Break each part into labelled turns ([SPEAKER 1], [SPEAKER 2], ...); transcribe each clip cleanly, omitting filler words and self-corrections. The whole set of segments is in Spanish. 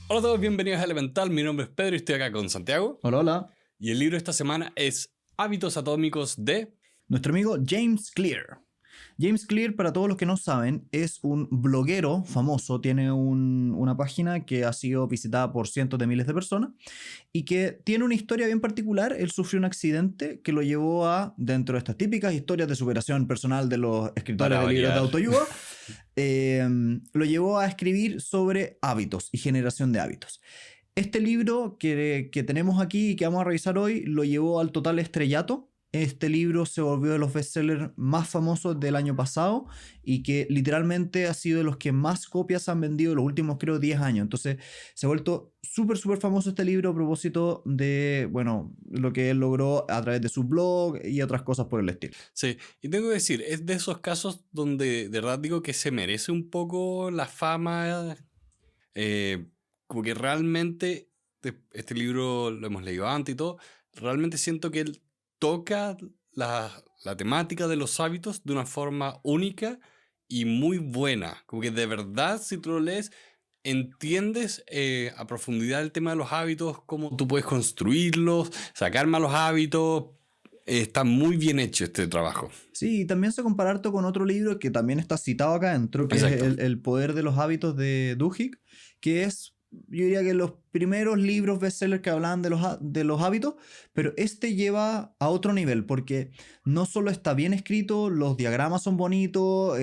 [SPEAKER 1] Hola a todos, bienvenidos a Elemental. Mi nombre es Pedro y estoy acá con Santiago.
[SPEAKER 2] Hola, hola.
[SPEAKER 1] Y el libro de esta semana es Hábitos Atómicos de...
[SPEAKER 2] Nuestro amigo James Clear. James Clear, para todos los que no saben, es un bloguero famoso. Tiene una página que ha sido visitada por cientos de miles de personas y que tiene una historia bien particular. Él sufrió un accidente que lo llevó a, dentro de estas típicas historias de superación personal de los escritores de libros de autoayuda, lo llevó a escribir sobre hábitos y generación de hábitos. Este libro que tenemos aquí y que vamos a revisar hoy lo llevó al total estrellato. Este libro se volvió de los bestsellers más famosos del año pasado y que literalmente ha sido de los que más copias han vendido en los últimos, creo, 10 años. Entonces se ha vuelto súper famoso este libro a propósito de, bueno, lo que él logró a través de su blog y otras cosas por el estilo.
[SPEAKER 1] Sí, y tengo que decir, es de esos casos donde de verdad digo que se merece un poco la fama. Como que realmente, este libro lo hemos leído antes y todo, realmente siento que él toca la temática de los hábitos de una forma única y muy buena. Como que de verdad, si tú lo lees, entiendes a profundidad el tema de los hábitos, cómo tú puedes construirlos, sacar malos hábitos. Está muy bien hecho este trabajo.
[SPEAKER 2] Sí, y también se compara harto con otro libro que también está citado acá adentro, que
[SPEAKER 1] Exacto.
[SPEAKER 2] es el poder de los hábitos de Duhigg, que es, yo diría que los primeros libros bestsellers que hablaban de los hábitos, pero este lleva a otro nivel, porque no solo está bien escrito, los diagramas son bonitos,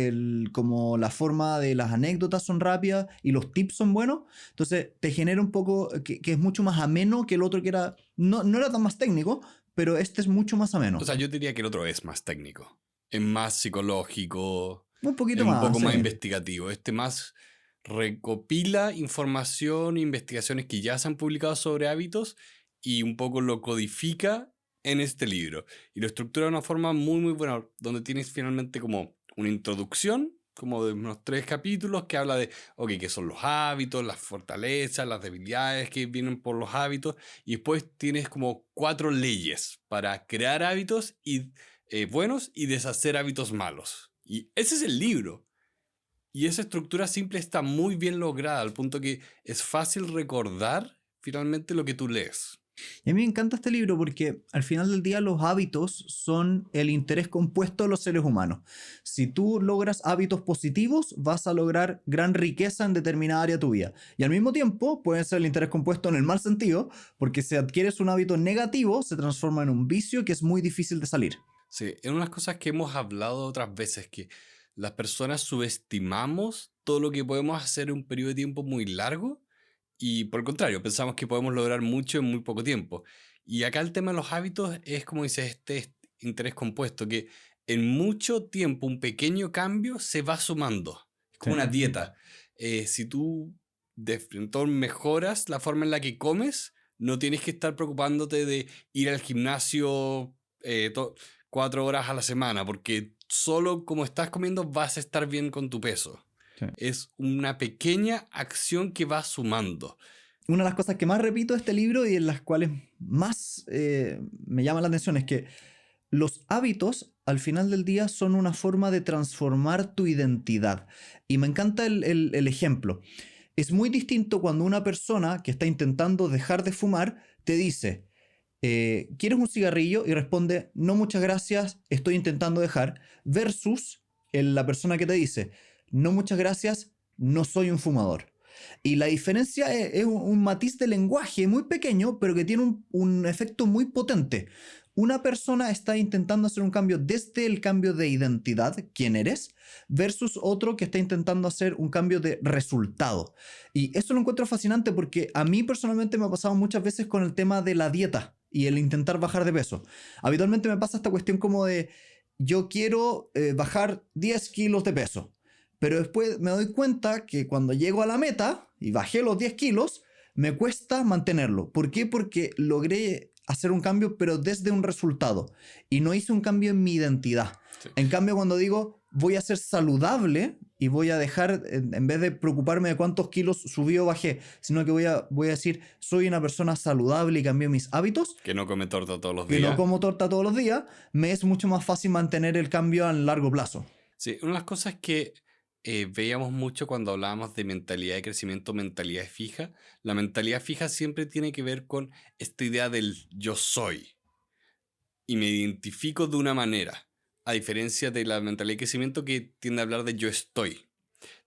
[SPEAKER 2] como la forma de las anécdotas son rápidas y los tips son buenos, entonces te genera un poco, que es mucho más ameno que el otro que era, no era tan más técnico, pero este es mucho más ameno.
[SPEAKER 1] O sea, yo diría que el otro es más técnico, es más psicológico,
[SPEAKER 2] Un
[SPEAKER 1] es
[SPEAKER 2] poquito
[SPEAKER 1] un
[SPEAKER 2] más,
[SPEAKER 1] poco más
[SPEAKER 2] sí.
[SPEAKER 1] investigativo. Este más recopila información e investigaciones que ya se han publicado sobre hábitos y un poco lo codifica en este libro. Y lo estructura de una forma muy buena, donde tienes finalmente como una introducción, como de unos 3 capítulos que habla de, ok, qué son los hábitos, las fortalezas, las debilidades que vienen por los hábitos, y después tienes como 4 leyes para crear hábitos buenos y deshacer hábitos malos. Y ese es el libro. Y esa estructura simple está muy bien lograda, al punto que es fácil recordar finalmente lo que tú lees.
[SPEAKER 2] Y a mí me encanta este libro porque al final del día los hábitos son el interés compuesto de los seres humanos. Si tú logras hábitos positivos, vas a lograr gran riqueza en determinada área de tu vida. Y al mismo tiempo puede ser el interés compuesto en el mal sentido, porque si adquieres un hábito negativo, se transforma en un vicio que es muy difícil de salir.
[SPEAKER 1] Sí, es unas cosas que hemos hablado otras veces, que las personas subestimamos todo lo que podemos hacer en un periodo de tiempo muy largo y por el contrario, pensamos que podemos lograr mucho en muy poco tiempo. Y acá el tema de los hábitos es, como dices, este interés compuesto, que en mucho tiempo un pequeño cambio se va sumando. Es como
[SPEAKER 2] Sí.
[SPEAKER 1] una dieta. Si tú de frente mejoras la forma en la que comes, no tienes que estar preocupándote de ir al gimnasio 4 horas a la semana, porque solo como estás comiendo vas a estar bien con tu peso.
[SPEAKER 2] Sí.
[SPEAKER 1] Es una pequeña acción que va sumando.
[SPEAKER 2] Una de las cosas que más repito de este libro y en las cuales más me llama la atención es que los hábitos al final del día son una forma de transformar tu identidad. Y me encanta el ejemplo. Es muy distinto cuando una persona que está intentando dejar de fumar te dice, ¿quieres un cigarrillo? Y responde, no muchas gracias, estoy intentando dejar, versus la persona que te dice, no muchas gracias, no soy un fumador. Y la diferencia es un matiz de lenguaje muy pequeño, pero que tiene un efecto muy potente. Una persona está intentando hacer un cambio desde el cambio de identidad, quién eres, versus otro que está intentando hacer un cambio de resultado. Y eso lo encuentro fascinante porque a mí personalmente me ha pasado muchas veces con el tema de la dieta y el intentar bajar de peso. Habitualmente me pasa esta cuestión como de, yo quiero bajar 10 kilos de peso. Pero después me doy cuenta que cuando llego a la meta y bajé los 10 kilos, me cuesta mantenerlo. ¿Por qué? Porque logré hacer un cambio, pero desde un resultado. Y no hice un cambio en mi identidad. Sí. En cambio, cuando digo voy a ser saludable y voy a dejar, en vez de preocuparme de cuántos kilos subí o bajé, sino que voy a decir, soy una persona saludable y cambié mis hábitos.
[SPEAKER 1] Que no come torta todos los días.
[SPEAKER 2] Que no como torta todos los días. Me es mucho más fácil mantener el cambio a largo plazo.
[SPEAKER 1] Sí, una de las cosas que veíamos mucho cuando hablábamos de mentalidad de crecimiento, mentalidad fija. La mentalidad fija siempre tiene que ver con esta idea del yo soy y me identifico de una manera, a diferencia de la mentalidad de crecimiento que tiende a hablar de yo estoy.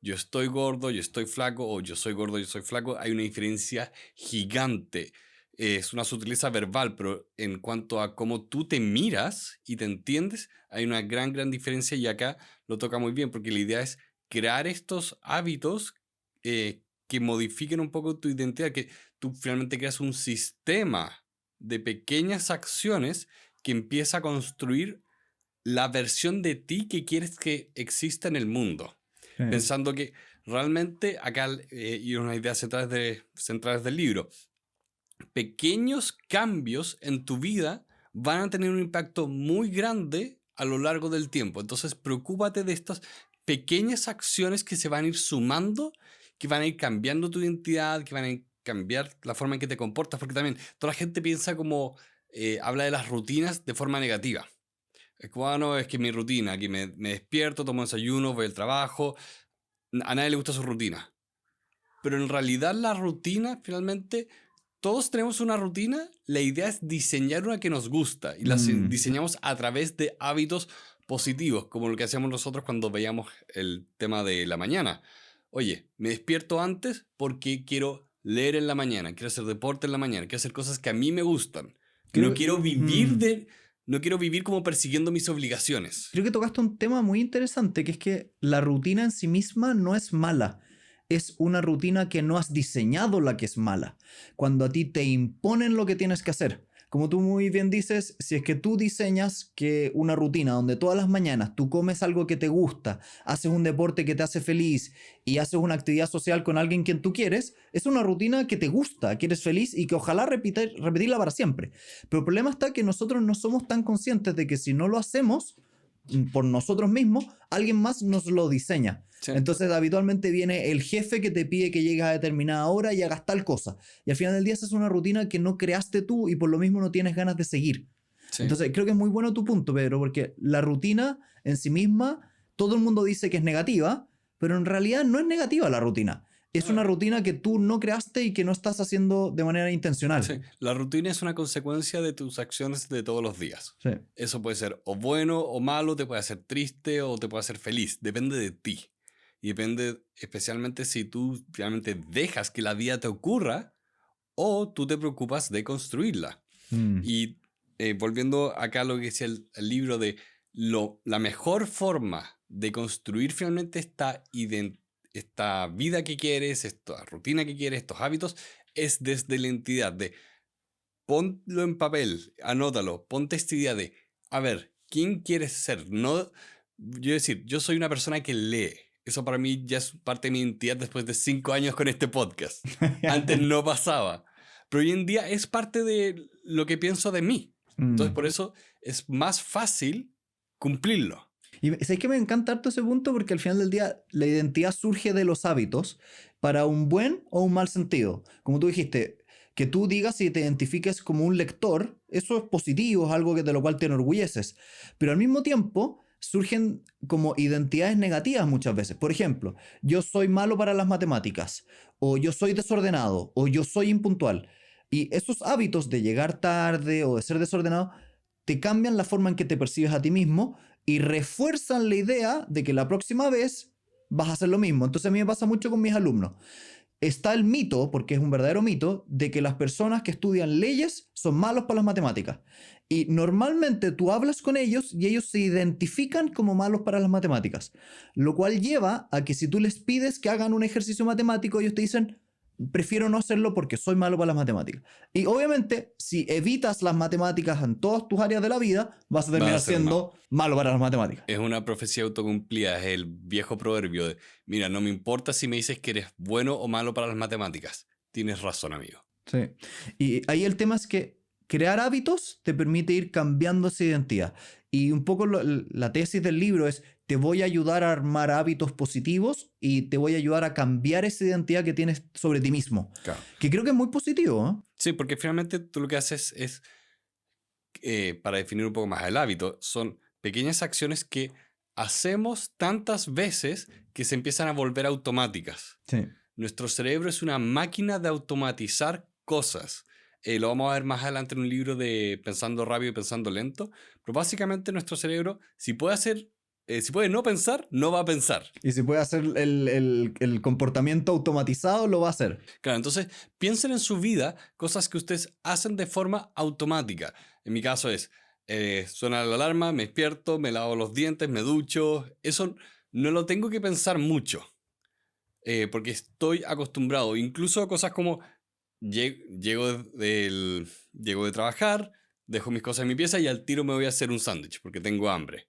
[SPEAKER 1] Yo estoy gordo, yo estoy flaco, o yo soy gordo, yo soy flaco. Hay una diferencia gigante. Es una sutileza verbal, pero en cuanto a cómo tú te miras y te entiendes, hay una gran diferencia y acá lo toca muy bien, porque la idea es crear estos hábitos que modifiquen un poco tu identidad, que tú finalmente creas un sistema de pequeñas acciones que empieza a construir la versión de ti que quieres que exista en el mundo.
[SPEAKER 2] Sí.
[SPEAKER 1] Pensando que realmente acá, y una idea centrales del libro, pequeños cambios en tu vida van a tener un impacto muy grande a lo largo del tiempo. Entonces, preocúpate de estas pequeñas acciones que se van a ir sumando, que van a ir cambiando tu identidad, que van a cambiar la forma en que te comportas, porque también toda la gente piensa como, habla de las rutinas de forma negativa. Es como, no, es que mi rutina, aquí me despierto, tomo desayuno, voy al trabajo. A nadie le gusta su rutina. Pero en realidad la rutina, finalmente, todos tenemos una rutina. La idea es diseñar una que nos gusta. Y la diseñamos a través de hábitos positivos, como lo que hacíamos nosotros cuando veíamos el tema de la mañana. Oye, me despierto antes porque quiero leer en la mañana, quiero hacer deporte en la mañana, quiero hacer cosas que a mí me gustan. No quiero vivir como persiguiendo mis obligaciones.
[SPEAKER 2] Creo que tocaste un tema muy interesante, que es que la rutina en sí misma no es mala. Es una rutina que no has diseñado la que es mala. Cuando a ti te imponen lo que tienes que hacer. Como tú muy bien dices, si es que tú diseñas que una rutina donde todas las mañanas tú comes algo que te gusta, haces un deporte que te hace feliz y haces una actividad social con alguien quien tú quieres, es una rutina que te gusta, que eres feliz y que ojalá repetirla para siempre. Pero el problema está que nosotros no somos tan conscientes de que si no lo hacemos por nosotros mismos, alguien más nos lo diseña.
[SPEAKER 1] Sí.
[SPEAKER 2] Entonces habitualmente viene el jefe que te pide que llegues a determinada hora y hagas tal cosa. Y al final del día esa es una rutina que no creaste tú y por lo mismo no tienes ganas de seguir. Sí. Entonces creo que es muy bueno tu punto, Pedro, porque la rutina en sí misma, todo el mundo dice que es negativa, pero en realidad no es negativa la rutina. Es una rutina que tú no creaste y que no estás haciendo de manera intencional.
[SPEAKER 1] Sí, la rutina es una consecuencia de tus acciones de todos los días.
[SPEAKER 2] Sí.
[SPEAKER 1] Eso puede ser o bueno o malo, te puede hacer triste o te puede hacer feliz. Depende de ti. Y depende especialmente si tú realmente dejas que la vida te ocurra o tú te preocupas de construirla. Y volviendo acá a lo que decía el libro de la mejor forma de construir finalmente esta vida que quieres, esta rutina que quieres, estos hábitos, es desde la entidad de ponlo en papel, anótalo, ponte esta idea de, a ver, ¿quién quieres ser? No, yo soy una persona que lee. Eso para mí ya es parte de mi identidad después de 5 años con este podcast. Antes no pasaba. Pero hoy en día es parte de lo que pienso de mí. Entonces por eso es más fácil cumplirlo.
[SPEAKER 2] Y es que me encanta harto ese punto porque al final del día la identidad surge de los hábitos para un buen o un mal sentido. Como tú dijiste, que tú digas y te identifiques como un lector, eso es positivo, es algo de lo cual te enorgulleces. Pero al mismo tiempo surgen como identidades negativas muchas veces. Por ejemplo, yo soy malo para las matemáticas, o yo soy desordenado, o yo soy impuntual. Y esos hábitos de llegar tarde o de ser desordenado te cambian la forma en que te percibes a ti mismo y refuerzan la idea de que la próxima vez vas a hacer lo mismo. Entonces a mí me pasa mucho con mis alumnos. Está el mito, porque es un verdadero mito, de que las personas que estudian leyes son malos para las matemáticas. Y normalmente tú hablas con ellos y ellos se identifican como malos para las matemáticas. Lo cual lleva a que si tú les pides que hagan un ejercicio matemático, ellos te dicen, prefiero no hacerlo porque soy malo para las matemáticas. Y obviamente, si evitas las matemáticas en todas tus áreas de la vida, vas a terminar siendo malo para las matemáticas.
[SPEAKER 1] Es una profecía autocumplida, es el viejo proverbio de, mira, no me importa si me dices que eres bueno o malo para las matemáticas. Tienes razón, amigo.
[SPEAKER 2] Sí. Y ahí el tema es que crear hábitos te permite ir cambiando esa identidad. Y un poco la tesis del libro es, te voy a ayudar a armar hábitos positivos y te voy a ayudar a cambiar esa identidad que tienes sobre ti mismo.
[SPEAKER 1] Claro.
[SPEAKER 2] Que creo que es muy positivo, ¿eh?
[SPEAKER 1] Sí, porque finalmente tú lo que haces es, para definir un poco más el hábito, son pequeñas acciones que hacemos tantas veces que se empiezan a volver automáticas.
[SPEAKER 2] Sí.
[SPEAKER 1] Nuestro cerebro es una máquina de automatizar cosas. Lo vamos a ver más adelante en un libro de Pensando rápido y pensando lento. Pero básicamente nuestro cerebro, si puede no pensar, no va a pensar.
[SPEAKER 2] Y si puede hacer el comportamiento automatizado, lo va a hacer.
[SPEAKER 1] Claro, entonces piensen en su vida cosas que ustedes hacen de forma automática. En mi caso es, suena la alarma, me despierto, me lavo los dientes, me ducho. Eso no lo tengo que pensar mucho, porque estoy acostumbrado. Incluso cosas como llego de trabajar, dejo mis cosas en mi pieza y al tiro me voy a hacer un sándwich porque tengo hambre.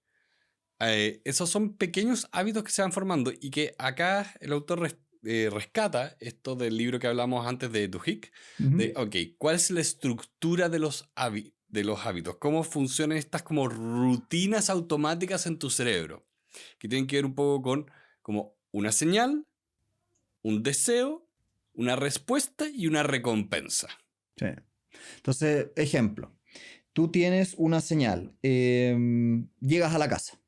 [SPEAKER 1] Esos son pequeños hábitos que se van formando y que acá el autor rescata esto del libro que hablamos antes de Duhigg, de, ¿cuál es la estructura de los hábitos? ¿Cómo funcionan estas como rutinas automáticas en tu cerebro? Que tienen que ver un poco con como una señal, un deseo, una respuesta y una recompensa.
[SPEAKER 2] Sí. Entonces, ejemplo, tú tienes una señal, llegas a la casa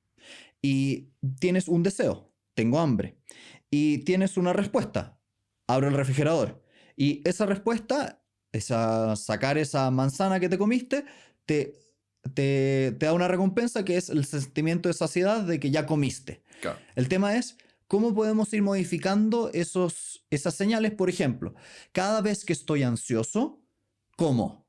[SPEAKER 2] y tienes un deseo, tengo hambre, y tienes una respuesta, abro el refrigerador, y esa respuesta, sacar esa manzana que te comiste, te da una recompensa que es el sentimiento de saciedad de que ya comiste.
[SPEAKER 1] Claro.
[SPEAKER 2] El tema es cómo podemos ir modificando esas señales. Por ejemplo, cada vez que estoy ansioso, como.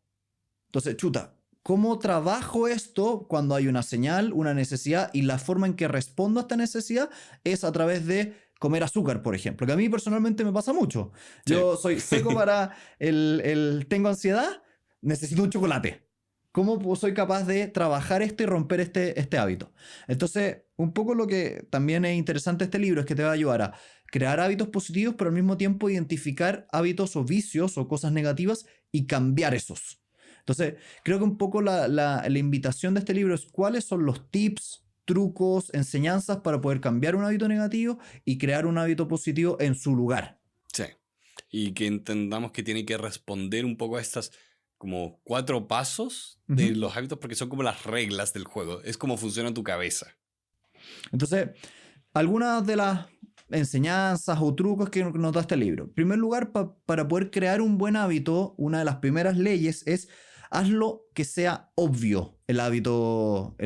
[SPEAKER 2] Entonces, chuta, ¿cómo trabajo esto cuando hay una señal, una necesidad? Y la forma en que respondo a esta necesidad es a través de comer azúcar, por ejemplo, que a mí personalmente me pasa mucho.
[SPEAKER 1] Sí.
[SPEAKER 2] Yo soy seco para tengo ansiedad, necesito un chocolate. ¿Cómo soy capaz de trabajar esto y romper este hábito? Entonces, un poco lo que también es interesante de este libro es que te va a ayudar a crear hábitos positivos, pero al mismo tiempo identificar hábitos o vicios o cosas negativas y cambiar esos. Entonces, creo que un poco la invitación de este libro es cuáles son los tips, trucos, enseñanzas para poder cambiar un hábito negativo y crear un hábito positivo en su lugar.
[SPEAKER 1] Sí. Y que entendamos que tiene que responder un poco a estas como 4 pasos de los hábitos, porque son como las reglas del juego. Es como funciona tu cabeza.
[SPEAKER 2] Entonces, algunas de las enseñanzas o trucos que nos da este libro. En primer lugar, para poder crear un buen hábito, una de las primeras leyes es hazlo que sea obvio el hábito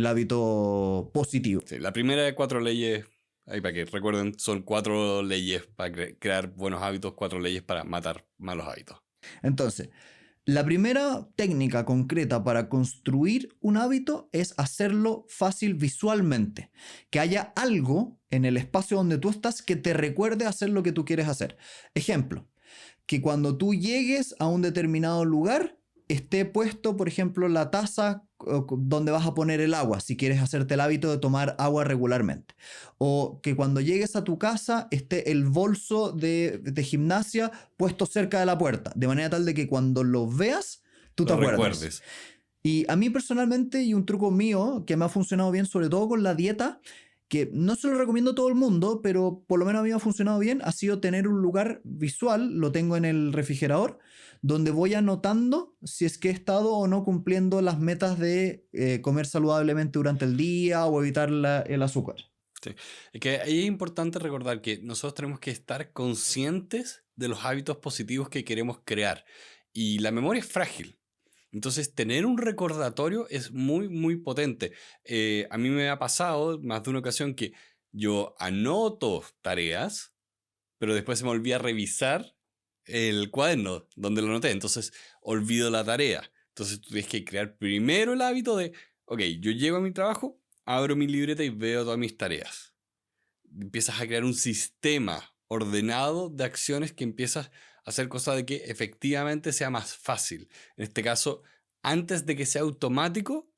[SPEAKER 2] positivo.
[SPEAKER 1] Sí, la primera de 4 leyes, ahí para que recuerden, son 4 leyes para crear buenos hábitos, 4 leyes para matar malos hábitos.
[SPEAKER 2] Entonces, la primera técnica concreta para construir un hábito es hacerlo fácil visualmente. Que haya algo en el espacio donde tú estás que te recuerde hacer lo que tú quieres hacer. Ejemplo, que cuando tú llegues a un determinado lugar esté puesto, por ejemplo, la taza donde vas a poner el agua, si quieres hacerte el hábito de tomar agua regularmente. O que cuando llegues a tu casa esté el bolso de gimnasia puesto cerca de la puerta, de manera tal de que cuando lo veas, tú te acuerdes.
[SPEAKER 1] Recuerdes.
[SPEAKER 2] Y a mí personalmente, y un truco mío que me ha funcionado bien, sobre todo con la dieta, que no se lo recomiendo a todo el mundo, pero por lo menos a mí me ha funcionado bien, ha sido tener un lugar visual, lo tengo en el refrigerador, donde voy anotando si es que he estado o no cumpliendo las metas de comer saludablemente durante el día o evitar el azúcar.
[SPEAKER 1] Sí. Es que ahí es importante recordar que nosotros tenemos que estar conscientes de los hábitos positivos que queremos crear. Y la memoria es frágil. Entonces, tener un recordatorio es muy, muy potente. A mí me ha pasado más de una ocasión que yo anoto tareas, pero después se me olvida revisar el cuaderno donde lo anoté. Entonces, olvido la tarea. Entonces, tú tienes que crear primero el hábito de, ok, yo llego a mi trabajo, abro mi libreta y veo todas mis tareas. Empiezas a crear un sistema ordenado de acciones que empiezas a hacer cosas de que efectivamente sea más fácil. En este caso, antes de que sea automático,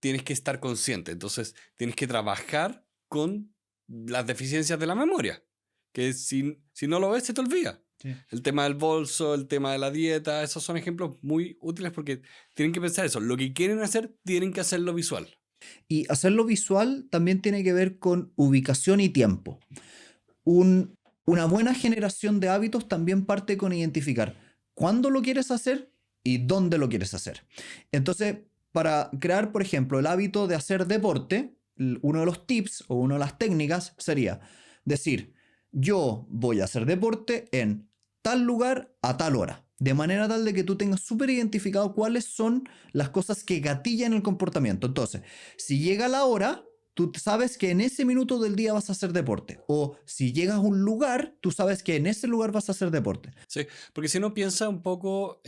[SPEAKER 1] tienes que estar consciente. Entonces, tienes que trabajar con las deficiencias de la memoria. Que si no lo ves, se te olvida. Sí. El tema del bolso, el tema de la dieta, esos son ejemplos muy útiles porque tienen que pensar eso. Lo que quieren hacer, tienen que hacerlo visual.
[SPEAKER 2] Y hacerlo visual también tiene que ver con ubicación y tiempo. Una buena generación de hábitos también parte con identificar cuándo lo quieres hacer y dónde lo quieres hacer. Entonces, para crear, por ejemplo, el hábito de hacer deporte, uno de los tips o una de las técnicas sería decir, yo voy a hacer deporte en tal lugar a tal hora. De manera tal de que tú tengas súper identificado cuáles son las cosas que gatillan el comportamiento. Entonces, si llega la hora, tú sabes que en ese minuto del día vas a hacer deporte. O si llegas a un lugar, tú sabes que en ese lugar vas a hacer deporte.
[SPEAKER 1] Sí, porque si uno piensa un poco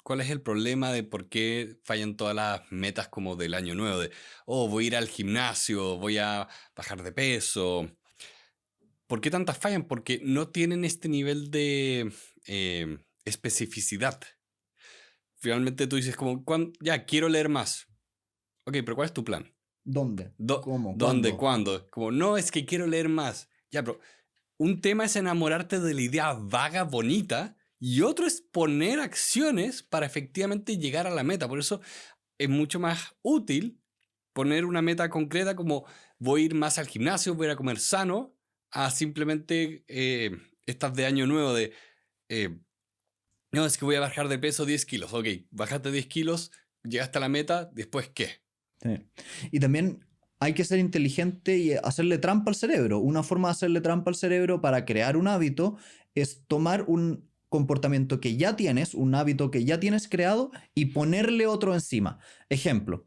[SPEAKER 1] cuál es el problema de por qué fallan todas las metas como del año nuevo, de, oh, voy a ir al gimnasio, voy a bajar de peso. ¿Por qué tantas fallan? Porque no tienen este nivel de especificidad. Finalmente tú dices como, ya, quiero leer más. Ok, pero ¿cuál es tu plan?
[SPEAKER 2] ¿Dónde? ¿Cómo?
[SPEAKER 1] ¿Dónde?
[SPEAKER 2] ¿Cuándo?
[SPEAKER 1] ¿Cuándo? Como, no, es que quiero leer más. Ya, pero un tema es enamorarte de la idea vaga, bonita, y otro es poner acciones para efectivamente llegar a la meta. Por eso es mucho más útil poner una meta concreta como voy a ir más al gimnasio, voy a ir a comer sano, a simplemente estas de año nuevo de, no, es que voy a bajar de peso 10 kilos. Ok, bajaste 10 kilos, llegaste a la meta, ¿después qué?
[SPEAKER 2] Sí. Y también hay que ser inteligente y hacerle trampa al cerebro. Una forma de hacerle trampa al cerebro para crear un hábito es tomar un comportamiento que ya tienes, un hábito que ya tienes creado y ponerle otro encima. Ejemplo,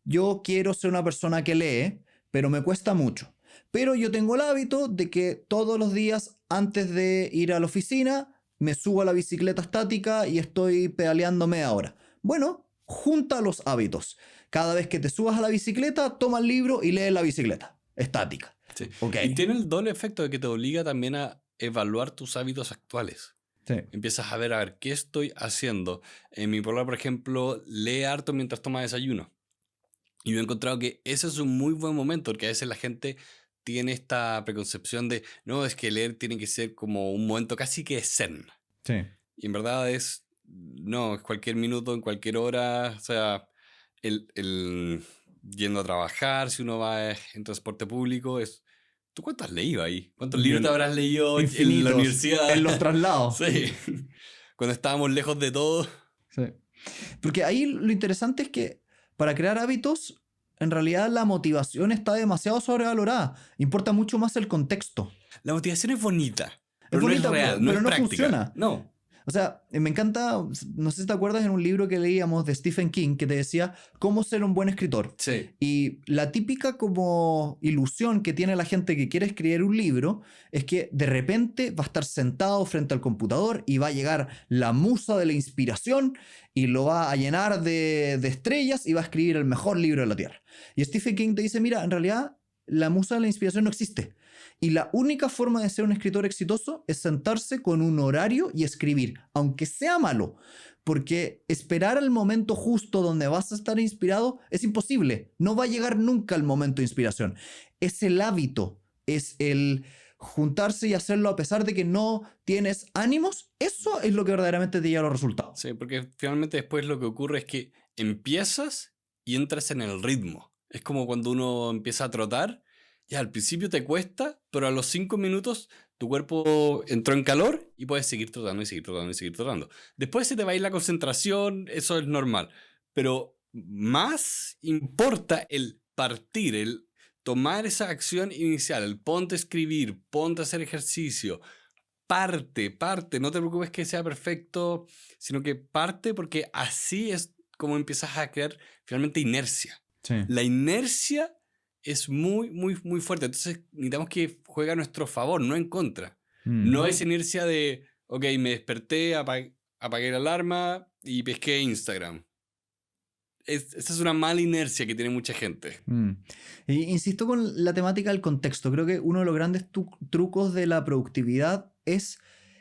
[SPEAKER 2] yo quiero ser una persona que lee, pero me cuesta mucho. Pero yo tengo el hábito de que todos los días antes de ir a la oficina me subo a la bicicleta estática y estoy pedaleando media hora. Bueno, junta los hábitos. Cada vez que te subas a la bicicleta, toma el libro y lee la bicicleta estática.
[SPEAKER 1] Sí.
[SPEAKER 2] Okay.
[SPEAKER 1] Y tiene el doble efecto de que te obliga también a evaluar tus hábitos actuales.
[SPEAKER 2] Sí.
[SPEAKER 1] Empiezas a ver, ¿qué estoy haciendo? Mi polola, por ejemplo, lee harto mientras toma desayuno. Y yo he encontrado que ese es un muy buen momento, porque a veces la gente tiene esta preconcepción de, no, es que leer tiene que ser como un momento casi que zen.
[SPEAKER 2] Sí.
[SPEAKER 1] Y en verdad no, es cualquier minuto, en cualquier hora, o sea, el yendo a trabajar, si uno va en transporte público, ¿tú cuánto has leído ahí? ¿Cuántos libros te habrás leído en la universidad?
[SPEAKER 2] En los traslados.
[SPEAKER 1] Sí, cuando estábamos lejos de todo.
[SPEAKER 2] Sí. Porque ahí lo interesante es que para crear hábitos, en realidad la motivación está demasiado sobrevalorada. Importa mucho más el contexto.
[SPEAKER 1] La motivación es bonita, pero
[SPEAKER 2] bonita,
[SPEAKER 1] no es real, no
[SPEAKER 2] pero
[SPEAKER 1] es
[SPEAKER 2] no
[SPEAKER 1] práctica.
[SPEAKER 2] Funciona.
[SPEAKER 1] No.
[SPEAKER 2] O sea, me encanta, no sé si te acuerdas en un libro que leíamos de Stephen King que te decía cómo ser un buen escritor.
[SPEAKER 1] Sí.
[SPEAKER 2] Y la típica como ilusión que tiene la gente que quiere escribir un libro es que de repente va a estar sentado frente al computador y va a llegar la musa de la inspiración y lo va a llenar de estrellas y va a escribir el mejor libro de la Tierra. Y Stephen King te dice, mira, en realidad la musa de la inspiración no existe. Y la única forma de ser un escritor exitoso es sentarse con un horario y escribir, aunque sea malo, porque esperar al momento justo donde vas a estar inspirado es imposible. No va a llegar nunca el momento de inspiración. Es el hábito, es el juntarse y hacerlo a pesar de que no tienes ánimos. Eso es lo que verdaderamente te lleva a los resultados.
[SPEAKER 1] Sí, porque finalmente después lo que ocurre es que empiezas y entras en el ritmo. Es como cuando uno empieza a trotar. Ya, al principio te cuesta, pero a los 5 minutos tu cuerpo entró en calor y puedes seguir trotando y seguir trotando y seguir trotando. Después se te va a ir la concentración, eso es normal. Pero más importa el partir, el tomar esa acción inicial, el ponte a escribir, ponte a hacer ejercicio. Parte. No te preocupes que sea perfecto, sino que parte porque así es como empiezas a crear finalmente inercia.
[SPEAKER 2] Sí.
[SPEAKER 1] La inercia es muy, muy, muy fuerte. Entonces necesitamos que juegue a nuestro favor, no en contra. No es inercia de, ok, me desperté, apagué la alarma y pesqué Instagram. Esa es una mala inercia que tiene mucha gente.
[SPEAKER 2] Insisto con la temática del contexto. Creo que uno de los grandes trucos de la productividad es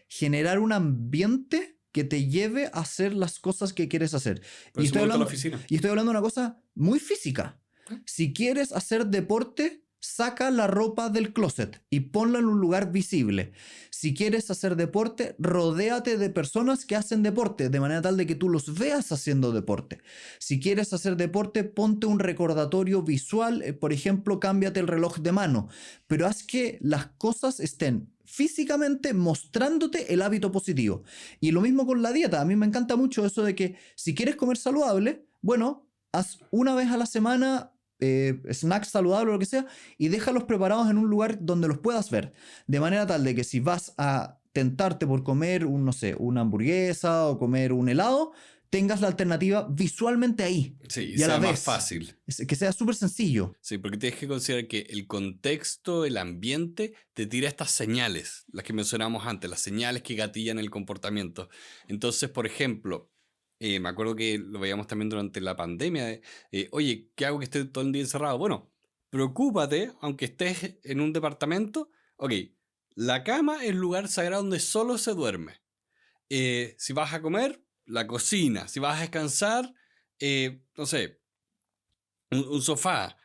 [SPEAKER 2] generar un ambiente que te lleve a hacer las cosas que quieres hacer. Y estoy hablando de una cosa muy física. Si quieres hacer deporte, saca la ropa del closet y ponla en un lugar visible. Si quieres hacer deporte, rodéate de personas que hacen deporte, de manera tal de que tú los veas haciendo deporte. Si quieres hacer deporte, ponte un recordatorio visual, por ejemplo, cámbiate el reloj de mano, pero haz que las cosas estén físicamente mostrándote el hábito positivo. Y lo mismo con la dieta. A mí me encanta mucho eso de que si quieres comer saludable, bueno, haz una vez a la semana snacks saludables o lo que sea, y déjalos preparados en un lugar donde los puedas ver. De manera tal de que si vas a tentarte por comer, no sé, una hamburguesa o comer un helado, tengas la alternativa visualmente ahí.
[SPEAKER 1] Sí,
[SPEAKER 2] Y a la
[SPEAKER 1] sea más
[SPEAKER 2] vez,
[SPEAKER 1] fácil.
[SPEAKER 2] que sea súper sencillo.
[SPEAKER 1] Sí, porque tienes que considerar que el contexto, el ambiente, te tira estas señales, las que mencionamos antes, las señales que gatillan el comportamiento. Entonces, por ejemplo, me acuerdo que lo veíamos también durante la pandemia, oye, ¿qué hago que esté todo el día encerrado? Bueno, preocúpate, aunque estés en un departamento, ok, la cama es el lugar sagrado donde solo se duerme. Si vas a comer, la cocina. Si vas a descansar, no sé, un sofá.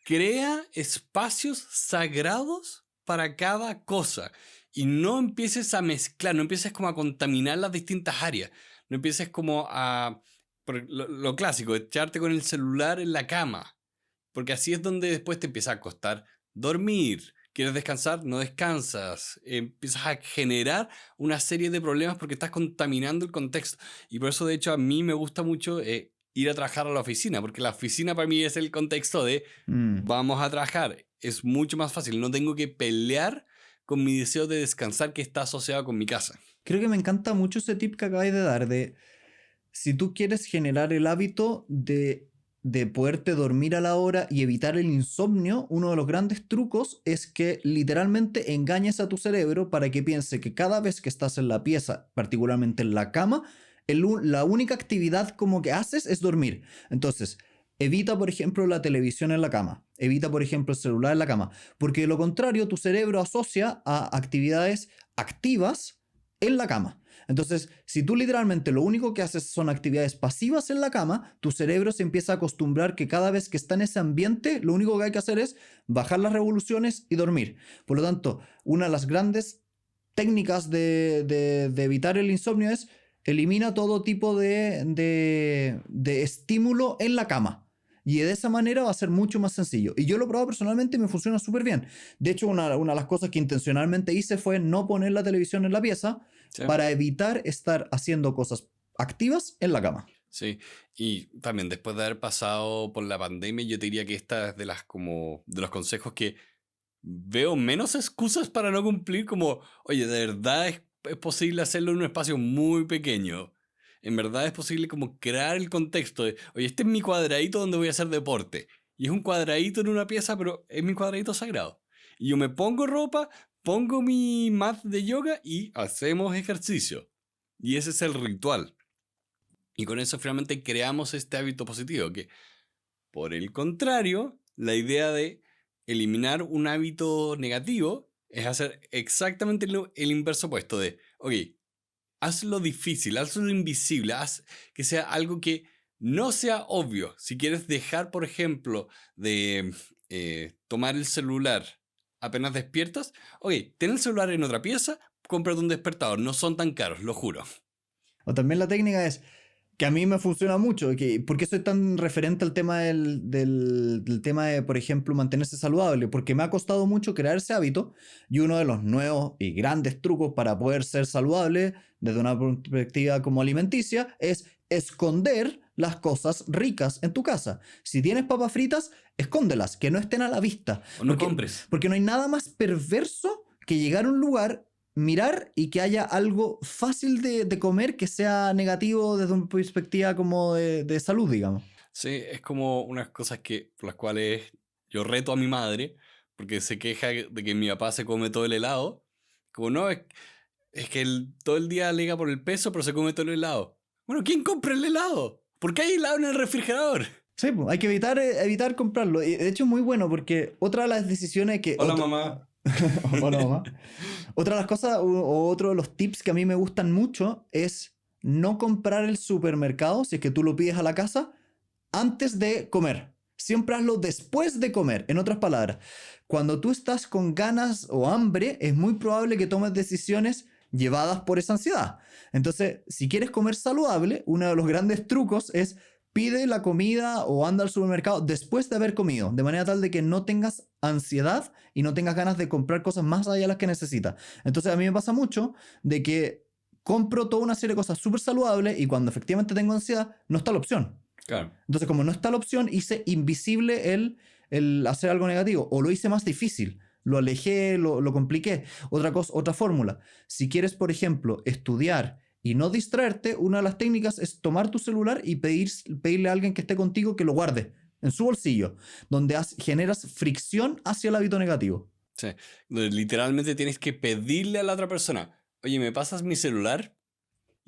[SPEAKER 1] Crea espacios sagrados para cada cosa y no empieces a mezclar, no empieces como a contaminar las distintas áreas, no empieces como a, lo clásico, echarte con el celular en la cama, porque así es donde después te empieza a costar dormir. ¿Quieres descansar? No descansas. Empiezas a generar una serie de problemas porque estás contaminando el contexto. Y por eso, de hecho, a mí me gusta mucho ir a trabajar a la oficina, porque la oficina para mí es el contexto de vamos a trabajar. Es mucho más fácil. No tengo que pelear con mi deseo de descansar que está asociado con mi casa.
[SPEAKER 2] Creo que me encanta mucho ese tip que acabáis de dar de si tú quieres generar el hábito de poderte dormir a la hora y evitar el insomnio, uno de los grandes trucos es que literalmente engañes a tu cerebro para que piense que cada vez que estás en la pieza, particularmente en la cama, la única actividad como que haces es dormir. Entonces, evita, por ejemplo, la televisión en la cama. Evita, por ejemplo, el celular en la cama. Porque de lo contrario, tu cerebro asocia a actividades activas en la cama. Entonces, si tú literalmente lo único que haces son actividades pasivas en la cama, tu cerebro se empieza a acostumbrar que cada vez que está en ese ambiente, lo único que hay que hacer es bajar las revoluciones y dormir. Por lo tanto, una de las grandes técnicas de evitar el insomnio es elimina todo tipo de estímulo en la cama. Y de esa manera va a ser mucho más sencillo. Y yo lo he probado personalmente y me funciona súper bien. De hecho, una de las cosas que intencionalmente hice fue no poner la televisión en la pieza para evitar estar haciendo cosas activas en la cama.
[SPEAKER 1] Sí, y también después de haber pasado por la pandemia, yo te diría que esta es de los consejos que veo menos excusas para no cumplir, como, oye, de verdad es posible hacerlo en un espacio muy pequeño. En verdad es posible como crear el contexto de, oye, este es mi cuadradito donde voy a hacer deporte. Y es un cuadradito en una pieza, pero es mi cuadradito sagrado. Y yo me pongo ropa, pongo mi mat de yoga y hacemos ejercicio. Y ese es el ritual. Y con eso finalmente creamos este hábito positivo, que por el contrario, la idea de eliminar un hábito negativo es hacer exactamente el inverso opuesto de, ok, hazlo difícil, hazlo invisible, haz que sea algo que no sea obvio. Si quieres dejar, por ejemplo, de tomar el celular apenas despiertas, ok, ten el celular en otra pieza, cómprate un despertador, no son tan caros, lo juro.
[SPEAKER 2] O también la técnica es, que a mí me funciona mucho, ¿por qué soy tan referente al tema del tema de, por ejemplo, mantenerse saludable? Porque me ha costado mucho crear ese hábito y uno de los nuevos y grandes trucos para poder ser saludable desde una perspectiva como alimenticia es esconder las cosas ricas en tu casa. Si tienes papas fritas, escóndelas, que no estén a la vista.
[SPEAKER 1] O no compres.
[SPEAKER 2] Porque no hay nada más perverso que llegar a un lugar, mirar y que haya algo fácil de comer que sea negativo desde una perspectiva como de salud, digamos.
[SPEAKER 1] Sí, es como unas cosas por las cuales yo reto a mi madre, porque se queja de que mi papá se come todo el helado. Como no, es que todo el día alega por el peso, pero se come todo el helado. Bueno, ¿quién compra el helado? ¿Por qué hay helado en el refrigerador?
[SPEAKER 2] Sí, pues, hay que evitar comprarlo. Y de hecho es muy bueno porque otra de las decisiones que...
[SPEAKER 1] Hola, mamá.
[SPEAKER 2] Hola, mamá. Otra de las cosas o otro de los tips que a mí me gustan mucho es no comprar el supermercado, si es que tú lo pides a la casa, antes de comer. Siempre hazlo después de comer. En otras palabras, cuando tú estás con ganas o hambre, es muy probable que tomes decisiones llevadas por esa ansiedad. Entonces, si quieres comer saludable, uno de los grandes trucos es pide la comida o anda al supermercado después de haber comido, de manera tal de que no tengas ansiedad y no tengas ganas de comprar cosas más allá de las que necesitas. Entonces, a mí me pasa mucho de que compro toda una serie de cosas súper saludables y cuando efectivamente tengo ansiedad, no está la opción.
[SPEAKER 1] Claro.
[SPEAKER 2] Entonces, como no está la opción, hice invisible el hacer algo negativo, o lo hice más difícil, lo alejé, lo compliqué. Otra cosa, otra fórmula. Si quieres, por ejemplo, estudiar y no distraerte, una de las técnicas es tomar tu celular y pedirle a alguien que esté contigo que lo guarde en su bolsillo, donde generas fricción hacia el hábito negativo.
[SPEAKER 1] Sí. Donde literalmente tienes que pedirle a la otra persona, oye, ¿me pasas mi celular?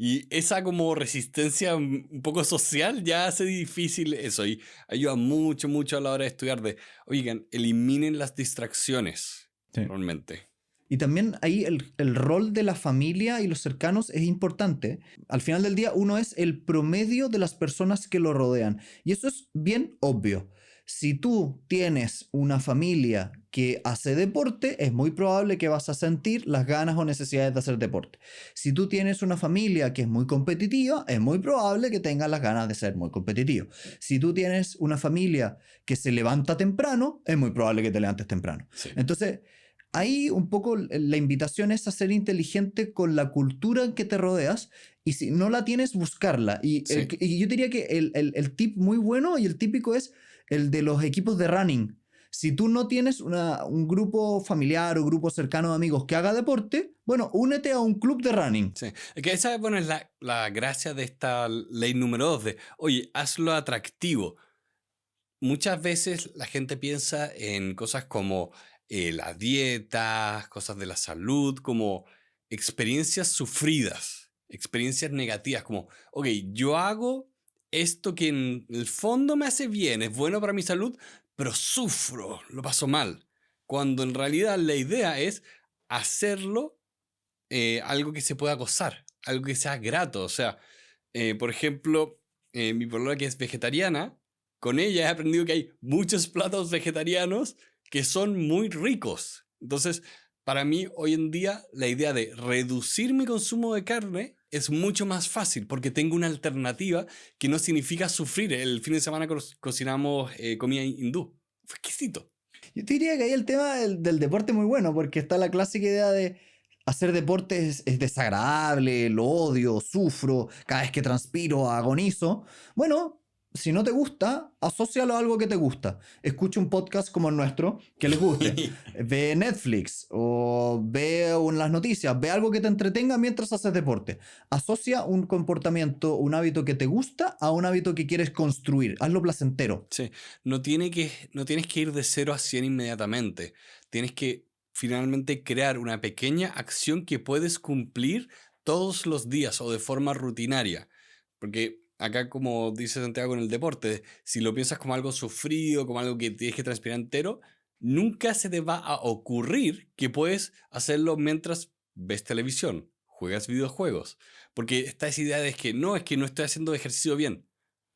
[SPEAKER 1] Y esa como resistencia un poco social ya hace difícil eso y ayuda mucho, mucho a la hora de estudiar de, oigan, eliminen las distracciones,
[SPEAKER 2] Sí.
[SPEAKER 1] realmente.
[SPEAKER 2] Y también ahí el rol de la familia y los cercanos es importante. Al final del día, uno es el promedio de las personas que lo rodean. Y eso es bien obvio. Si tú tienes una familia que hace deporte, es muy probable que vas a sentir las ganas o necesidades de hacer deporte. Si tú tienes una familia que es muy competitiva, es muy probable que tengas las ganas de ser muy competitivo. Si tú tienes una familia que se levanta temprano, es muy probable que te levantes temprano.
[SPEAKER 1] Sí.
[SPEAKER 2] Entonces, ahí un poco la invitación es a ser inteligente con la cultura en que te rodeas y si no la tienes, buscarla. Y,
[SPEAKER 1] Sí.
[SPEAKER 2] y yo diría que el tip muy bueno y el típico es el de los equipos de running. Si tú no tienes un grupo familiar o grupo cercano de amigos que haga deporte, bueno, únete a un club de running.
[SPEAKER 1] Sí. Es que esa, bueno, es la gracia de esta ley número 2 de, oye, hazlo atractivo. Muchas veces la gente piensa en cosas como la dieta, cosas de la salud, como experiencias sufridas, experiencias negativas, como, ok, yo hago esto que en el fondo me hace bien, es bueno para mi salud, pero sufro, lo paso mal. Cuando en realidad la idea es hacerlo algo que se pueda gozar, algo que sea grato. O sea, por ejemplo, mi polola que es vegetariana, con ella he aprendido que hay muchos platos vegetarianos que son muy ricos. Entonces, para mí hoy en día la idea de reducir mi consumo de carne es mucho más fácil porque tengo una alternativa que no significa sufrir. El fin de semana cocinamos comida hindú. Fue exquisito.
[SPEAKER 2] Yo te diría que ahí el tema del deporte es muy bueno, porque está la clásica idea de hacer deporte es desagradable, lo odio, sufro, cada vez que transpiro, agonizo. Bueno, si no te gusta, asócialo a algo que te gusta. Escucha un podcast como el nuestro que les guste. Ve Netflix o ve las noticias, ve algo que te entretenga mientras haces deporte. Asocia un comportamiento, un hábito que te gusta a un hábito que quieres construir. Hazlo placentero.
[SPEAKER 1] Sí, no tienes que ir de 0 a 100 inmediatamente. Tienes que finalmente crear una pequeña acción que puedes cumplir todos los días o de forma rutinaria. Porque acá, como dice Santiago en el deporte, si lo piensas como algo sufrido, como algo que tienes que transpirar entero, nunca se te va a ocurrir que puedes hacerlo mientras ves televisión, juegas videojuegos. Porque está esa idea de es que no estoy haciendo ejercicio bien.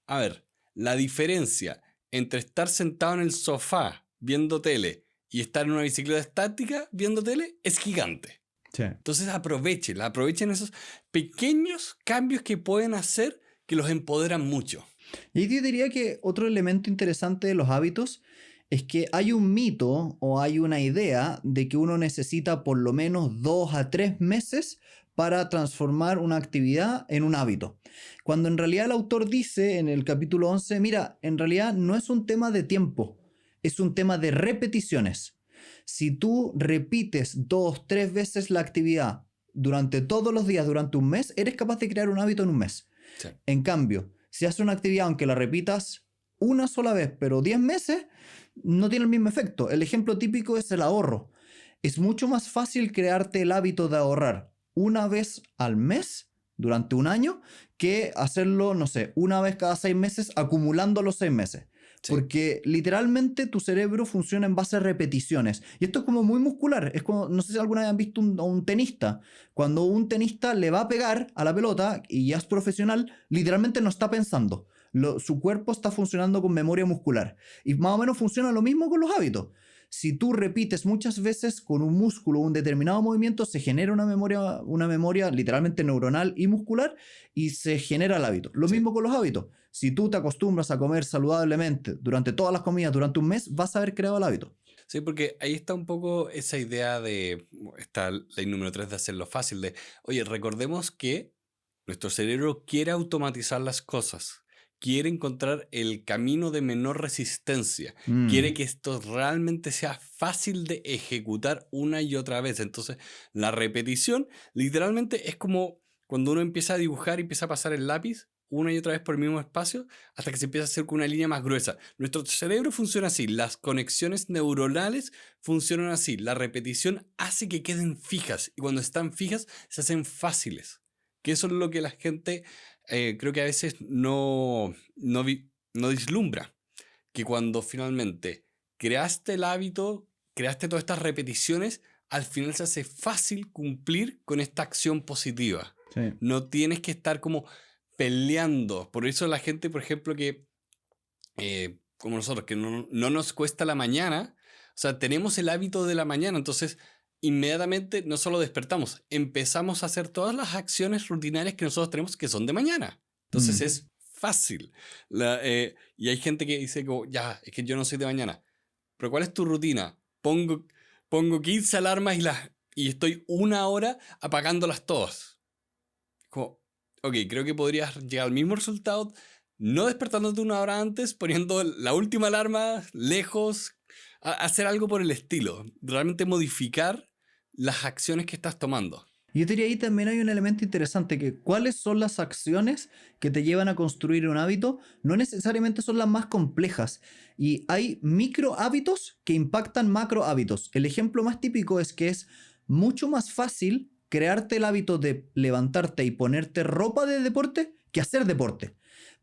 [SPEAKER 1] A ver, la diferencia entre estar sentado en el sofá viendo tele y estar en una bicicleta estática viendo tele es gigante.
[SPEAKER 2] Sí.
[SPEAKER 1] Entonces aprovechen esos pequeños cambios que pueden hacer que los empoderan mucho.
[SPEAKER 2] Y yo diría que otro elemento interesante de los hábitos es que hay un mito o hay una idea de que uno necesita por lo menos 2 a 3 meses para transformar una actividad en un hábito. Cuando en realidad el autor dice en el capítulo 11, mira, en realidad no es un tema de tiempo, es un tema de repeticiones. Si tú repites 2, 3 veces la actividad durante todos los días, durante un mes, eres capaz de crear un hábito en un mes.
[SPEAKER 1] Sí.
[SPEAKER 2] En cambio, si haces una actividad, aunque la repitas una sola vez, pero 10 meses, no tiene el mismo efecto. El ejemplo típico es el ahorro. Es mucho más fácil crearte el hábito de ahorrar una vez al mes durante un año que hacerlo, no sé, una vez cada 6 meses acumulando los 6 meses.
[SPEAKER 1] Sí.
[SPEAKER 2] Porque literalmente tu cerebro funciona en base a repeticiones. Y esto es como muy muscular. Es como, no sé si alguna vez han visto a un tenista. Cuando un tenista le va a pegar a la pelota y ya es profesional, literalmente no está pensando. Su cuerpo está funcionando con memoria muscular. Y más o menos funciona lo mismo con los hábitos. Si tú repites muchas veces con un músculo un determinado movimiento, se genera una memoria literalmente neuronal y muscular y se genera el hábito. Lo mismo con los hábitos. Si tú te acostumbras a comer saludablemente durante todas las comidas durante un mes, vas a haber creado el hábito.
[SPEAKER 1] Sí, porque ahí está un poco esa idea de esta ley número 3 de hacerlo fácil, de, oye, recordemos que nuestro cerebro quiere automatizar las cosas, quiere encontrar el camino de menor resistencia.
[SPEAKER 2] Mm.
[SPEAKER 1] Quiere que esto realmente sea fácil de ejecutar una y otra vez. Entonces, la repetición literalmente es como cuando uno empieza a dibujar y empieza a pasar el lápiz una y otra vez por el mismo espacio hasta que se empieza a hacer con una línea más gruesa. Nuestro cerebro funciona así, las conexiones neuronales funcionan así. La repetición hace que queden fijas y cuando están fijas se hacen fáciles. Que eso es lo que la gente creo que a veces no vislumbra. Que cuando finalmente creaste el hábito, creaste todas estas repeticiones, al final se hace fácil cumplir con esta acción positiva.
[SPEAKER 2] Sí.
[SPEAKER 1] No tienes que estar como peleando. Por eso la gente, por ejemplo, que como nosotros, que no nos cuesta la mañana, o sea, tenemos el hábito de la mañana, entonces inmediatamente no solo despertamos, empezamos a hacer todas las acciones rutinarias que nosotros tenemos que son de mañana. Entonces es fácil. Y hay gente que dice, como, ya, es que yo no soy de mañana. Pero ¿cuál es tu rutina? Pongo 15 alarmas y estoy 1 hora apagándolas todas. Como, ok, creo que podrías llegar al mismo resultado no despertándote 1 hora antes, poniendo la última alarma lejos, hacer algo por el estilo. Realmente modificar las acciones que estás tomando.
[SPEAKER 2] Yo diría ahí también hay un elemento interesante que cuáles son las acciones que te llevan a construir un hábito no necesariamente son las más complejas y hay micro hábitos que impactan macro hábitos. El ejemplo más típico es que es mucho más fácil crearte el hábito de levantarte y ponerte ropa de deporte que hacer deporte.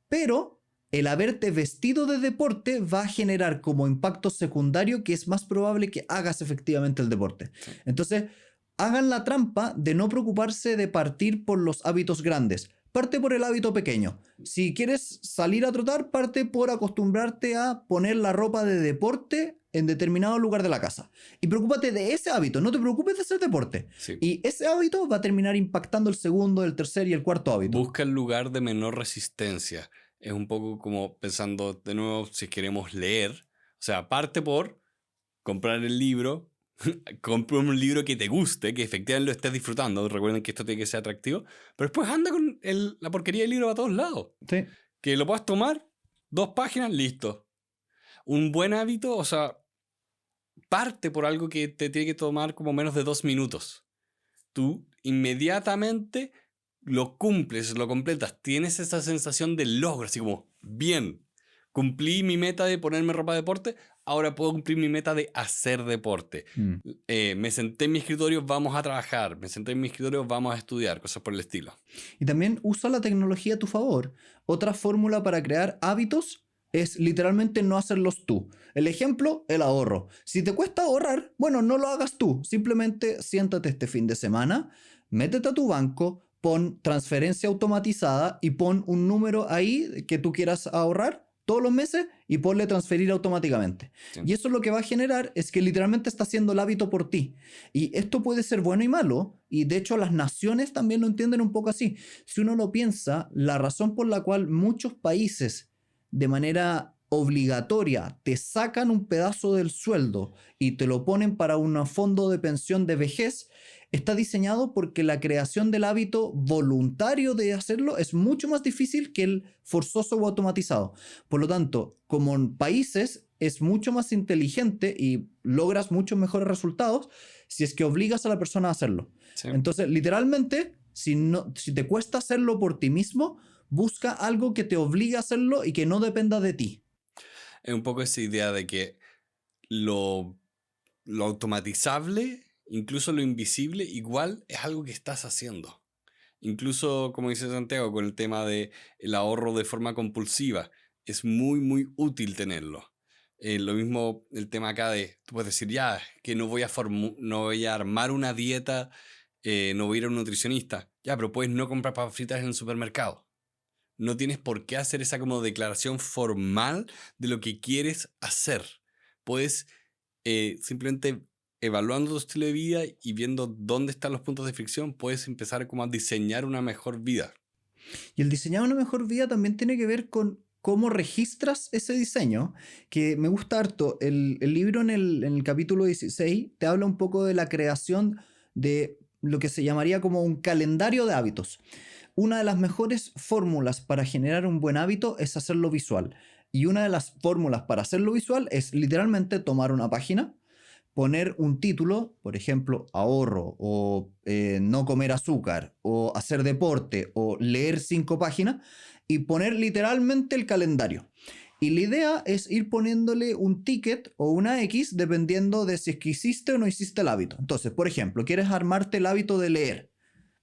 [SPEAKER 2] Pero el haberte vestido de deporte va a generar como impacto secundario que es más probable que hagas efectivamente el deporte. Entonces, hagan la trampa de no preocuparse de partir por los hábitos grandes. Parte por el hábito pequeño. Si quieres salir a trotar, parte por acostumbrarte a poner la ropa de deporte en determinado lugar de la casa. Y preocúpate de ese hábito, no te preocupes de hacer deporte.
[SPEAKER 1] Sí.
[SPEAKER 2] Y ese hábito va a terminar impactando el segundo, el tercer y el cuarto hábito.
[SPEAKER 1] Busca el lugar de menor resistencia. Es un poco como pensando de nuevo si queremos leer. O sea, parte por comprar el libro. Compra un libro que te guste, que efectivamente lo estés disfrutando. Recuerden que esto tiene que ser atractivo. Pero después anda con la porquería del libro a todos lados.
[SPEAKER 2] Sí.
[SPEAKER 1] Que lo puedas tomar, 2 páginas, listo. Un buen hábito, o sea, parte por algo que te tiene que tomar como menos de 2 minutos. Tú inmediatamente lo cumples, lo completas. Tienes esa sensación de logro, así como, bien, cumplí mi meta de ponerme ropa de deporte, ahora puedo cumplir mi meta de hacer deporte. Me senté en mi escritorio, vamos a trabajar. Me senté en mi escritorio, vamos a estudiar, cosas por el estilo.
[SPEAKER 2] Y también usa la tecnología a tu favor. Otra fórmula para crear hábitos es literalmente no hacerlos tú. El ejemplo, el ahorro. Si te cuesta ahorrar, bueno, no lo hagas tú. Simplemente siéntate este fin de semana, métete a tu banco, pon transferencia automatizada y pon un número ahí que tú quieras ahorrar todos los meses y ponle transferir automáticamente.
[SPEAKER 1] Sí.
[SPEAKER 2] Y eso lo que va a generar es que literalmente está haciendo el hábito por ti. Y esto puede ser bueno y malo, y de hecho las naciones también lo entienden un poco así. Si uno lo piensa, la razón por la cual muchos países de manera obligatoria te sacan un pedazo del sueldo y te lo ponen para un fondo de pensión de vejez está diseñado porque la creación del hábito voluntario de hacerlo es mucho más difícil que el forzoso o automatizado. Por lo tanto, como en países es mucho más inteligente y logras muchos mejores resultados si es que obligas a la persona a hacerlo.
[SPEAKER 1] Sí.
[SPEAKER 2] Entonces, literalmente, si te cuesta hacerlo por ti mismo, busca algo que te obligue a hacerlo y que no dependa de ti.
[SPEAKER 1] Es un poco esa idea de que lo automatizable, incluso lo invisible, igual es algo que estás haciendo. Incluso, como dice Santiago, con el tema del ahorro de forma compulsiva, es muy, muy útil tenerlo. Lo mismo el tema acá de, tú puedes decir, ya, que no voy a armar una dieta, no voy a ir a un nutricionista. Ya, pero puedes no comprar papas fritas en el supermercado. No tienes por qué hacer esa como declaración formal de lo que quieres hacer. Puedes simplemente evaluando tu estilo de vida y viendo dónde están los puntos de fricción, puedes empezar como a diseñar una mejor vida.
[SPEAKER 2] Y el diseñar una mejor vida también tiene que ver con cómo registras ese diseño, que me gusta harto. El libro en el capítulo 16 te habla un poco de la creación de lo que se llamaría como un calendario de hábitos. Una de las mejores fórmulas para generar un buen hábito es hacerlo visual. Y una de las fórmulas para hacerlo visual es literalmente tomar una página, poner un título, por ejemplo, ahorro o no comer azúcar o hacer deporte o leer 5 páginas y poner literalmente el calendario. Y la idea es ir poniéndole un ticket o una X dependiendo de si es que hiciste o no hiciste el hábito. Entonces, por ejemplo, quieres armarte el hábito de leer.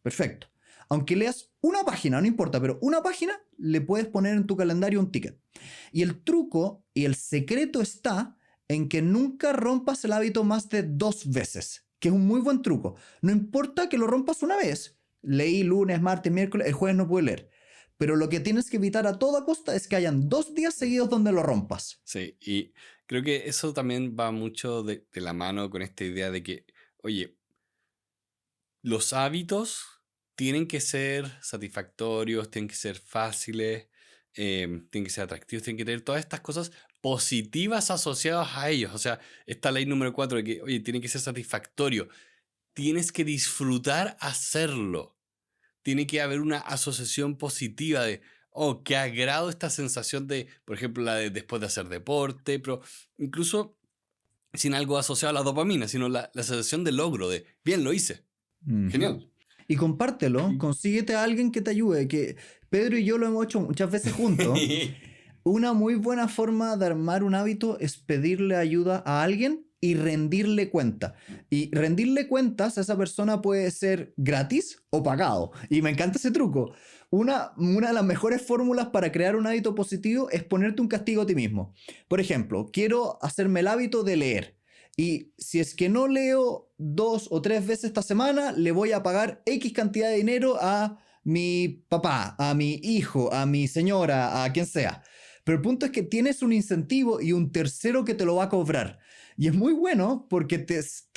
[SPEAKER 2] Perfecto. Aunque leas una página, no importa, pero una página le puedes poner en tu calendario un ticket. Y el truco y el secreto está en que nunca rompas el hábito más de 2 veces, que es un muy buen truco. No importa que lo rompas una vez. Leí lunes, martes, miércoles, el jueves no pude leer. Pero lo que tienes que evitar a toda costa es que hayan 2 días seguidos donde lo rompas.
[SPEAKER 1] Sí, y creo que eso también va mucho de la mano con esta idea de que, oye, los hábitos tienen que ser satisfactorios, tienen que ser fáciles, tienen que ser atractivos, tienen que tener todas estas cosas positivas asociadas a ellos. O sea, esta ley número 4 de que, oye, tiene que ser satisfactorio. Tienes que disfrutar hacerlo. Tiene que haber una asociación positiva de, oh, qué agrado esta sensación de, por ejemplo, la de después de hacer deporte, pero incluso sin algo asociado a la dopamina, sino la sensación de logro, de, bien, lo hice. Genial.
[SPEAKER 2] Y compártelo, consíguete a alguien que te ayude, que Pedro y yo lo hemos hecho muchas veces juntos. Una muy buena forma de armar un hábito es pedirle ayuda a alguien y rendirle cuenta. Y rendirle cuentas a esa persona puede ser gratis o pagado. Y me encanta ese truco. Una de las mejores fórmulas para crear un hábito positivo es ponerte un castigo a ti mismo. Por ejemplo, quiero hacerme el hábito de leer. Y si es que no leo 2 o 3 veces esta semana, le voy a pagar X cantidad de dinero a mi papá, a mi hijo, a mi señora, a quien sea. Pero el punto es que tienes un incentivo y un tercero que te lo va a cobrar. Y es muy bueno porque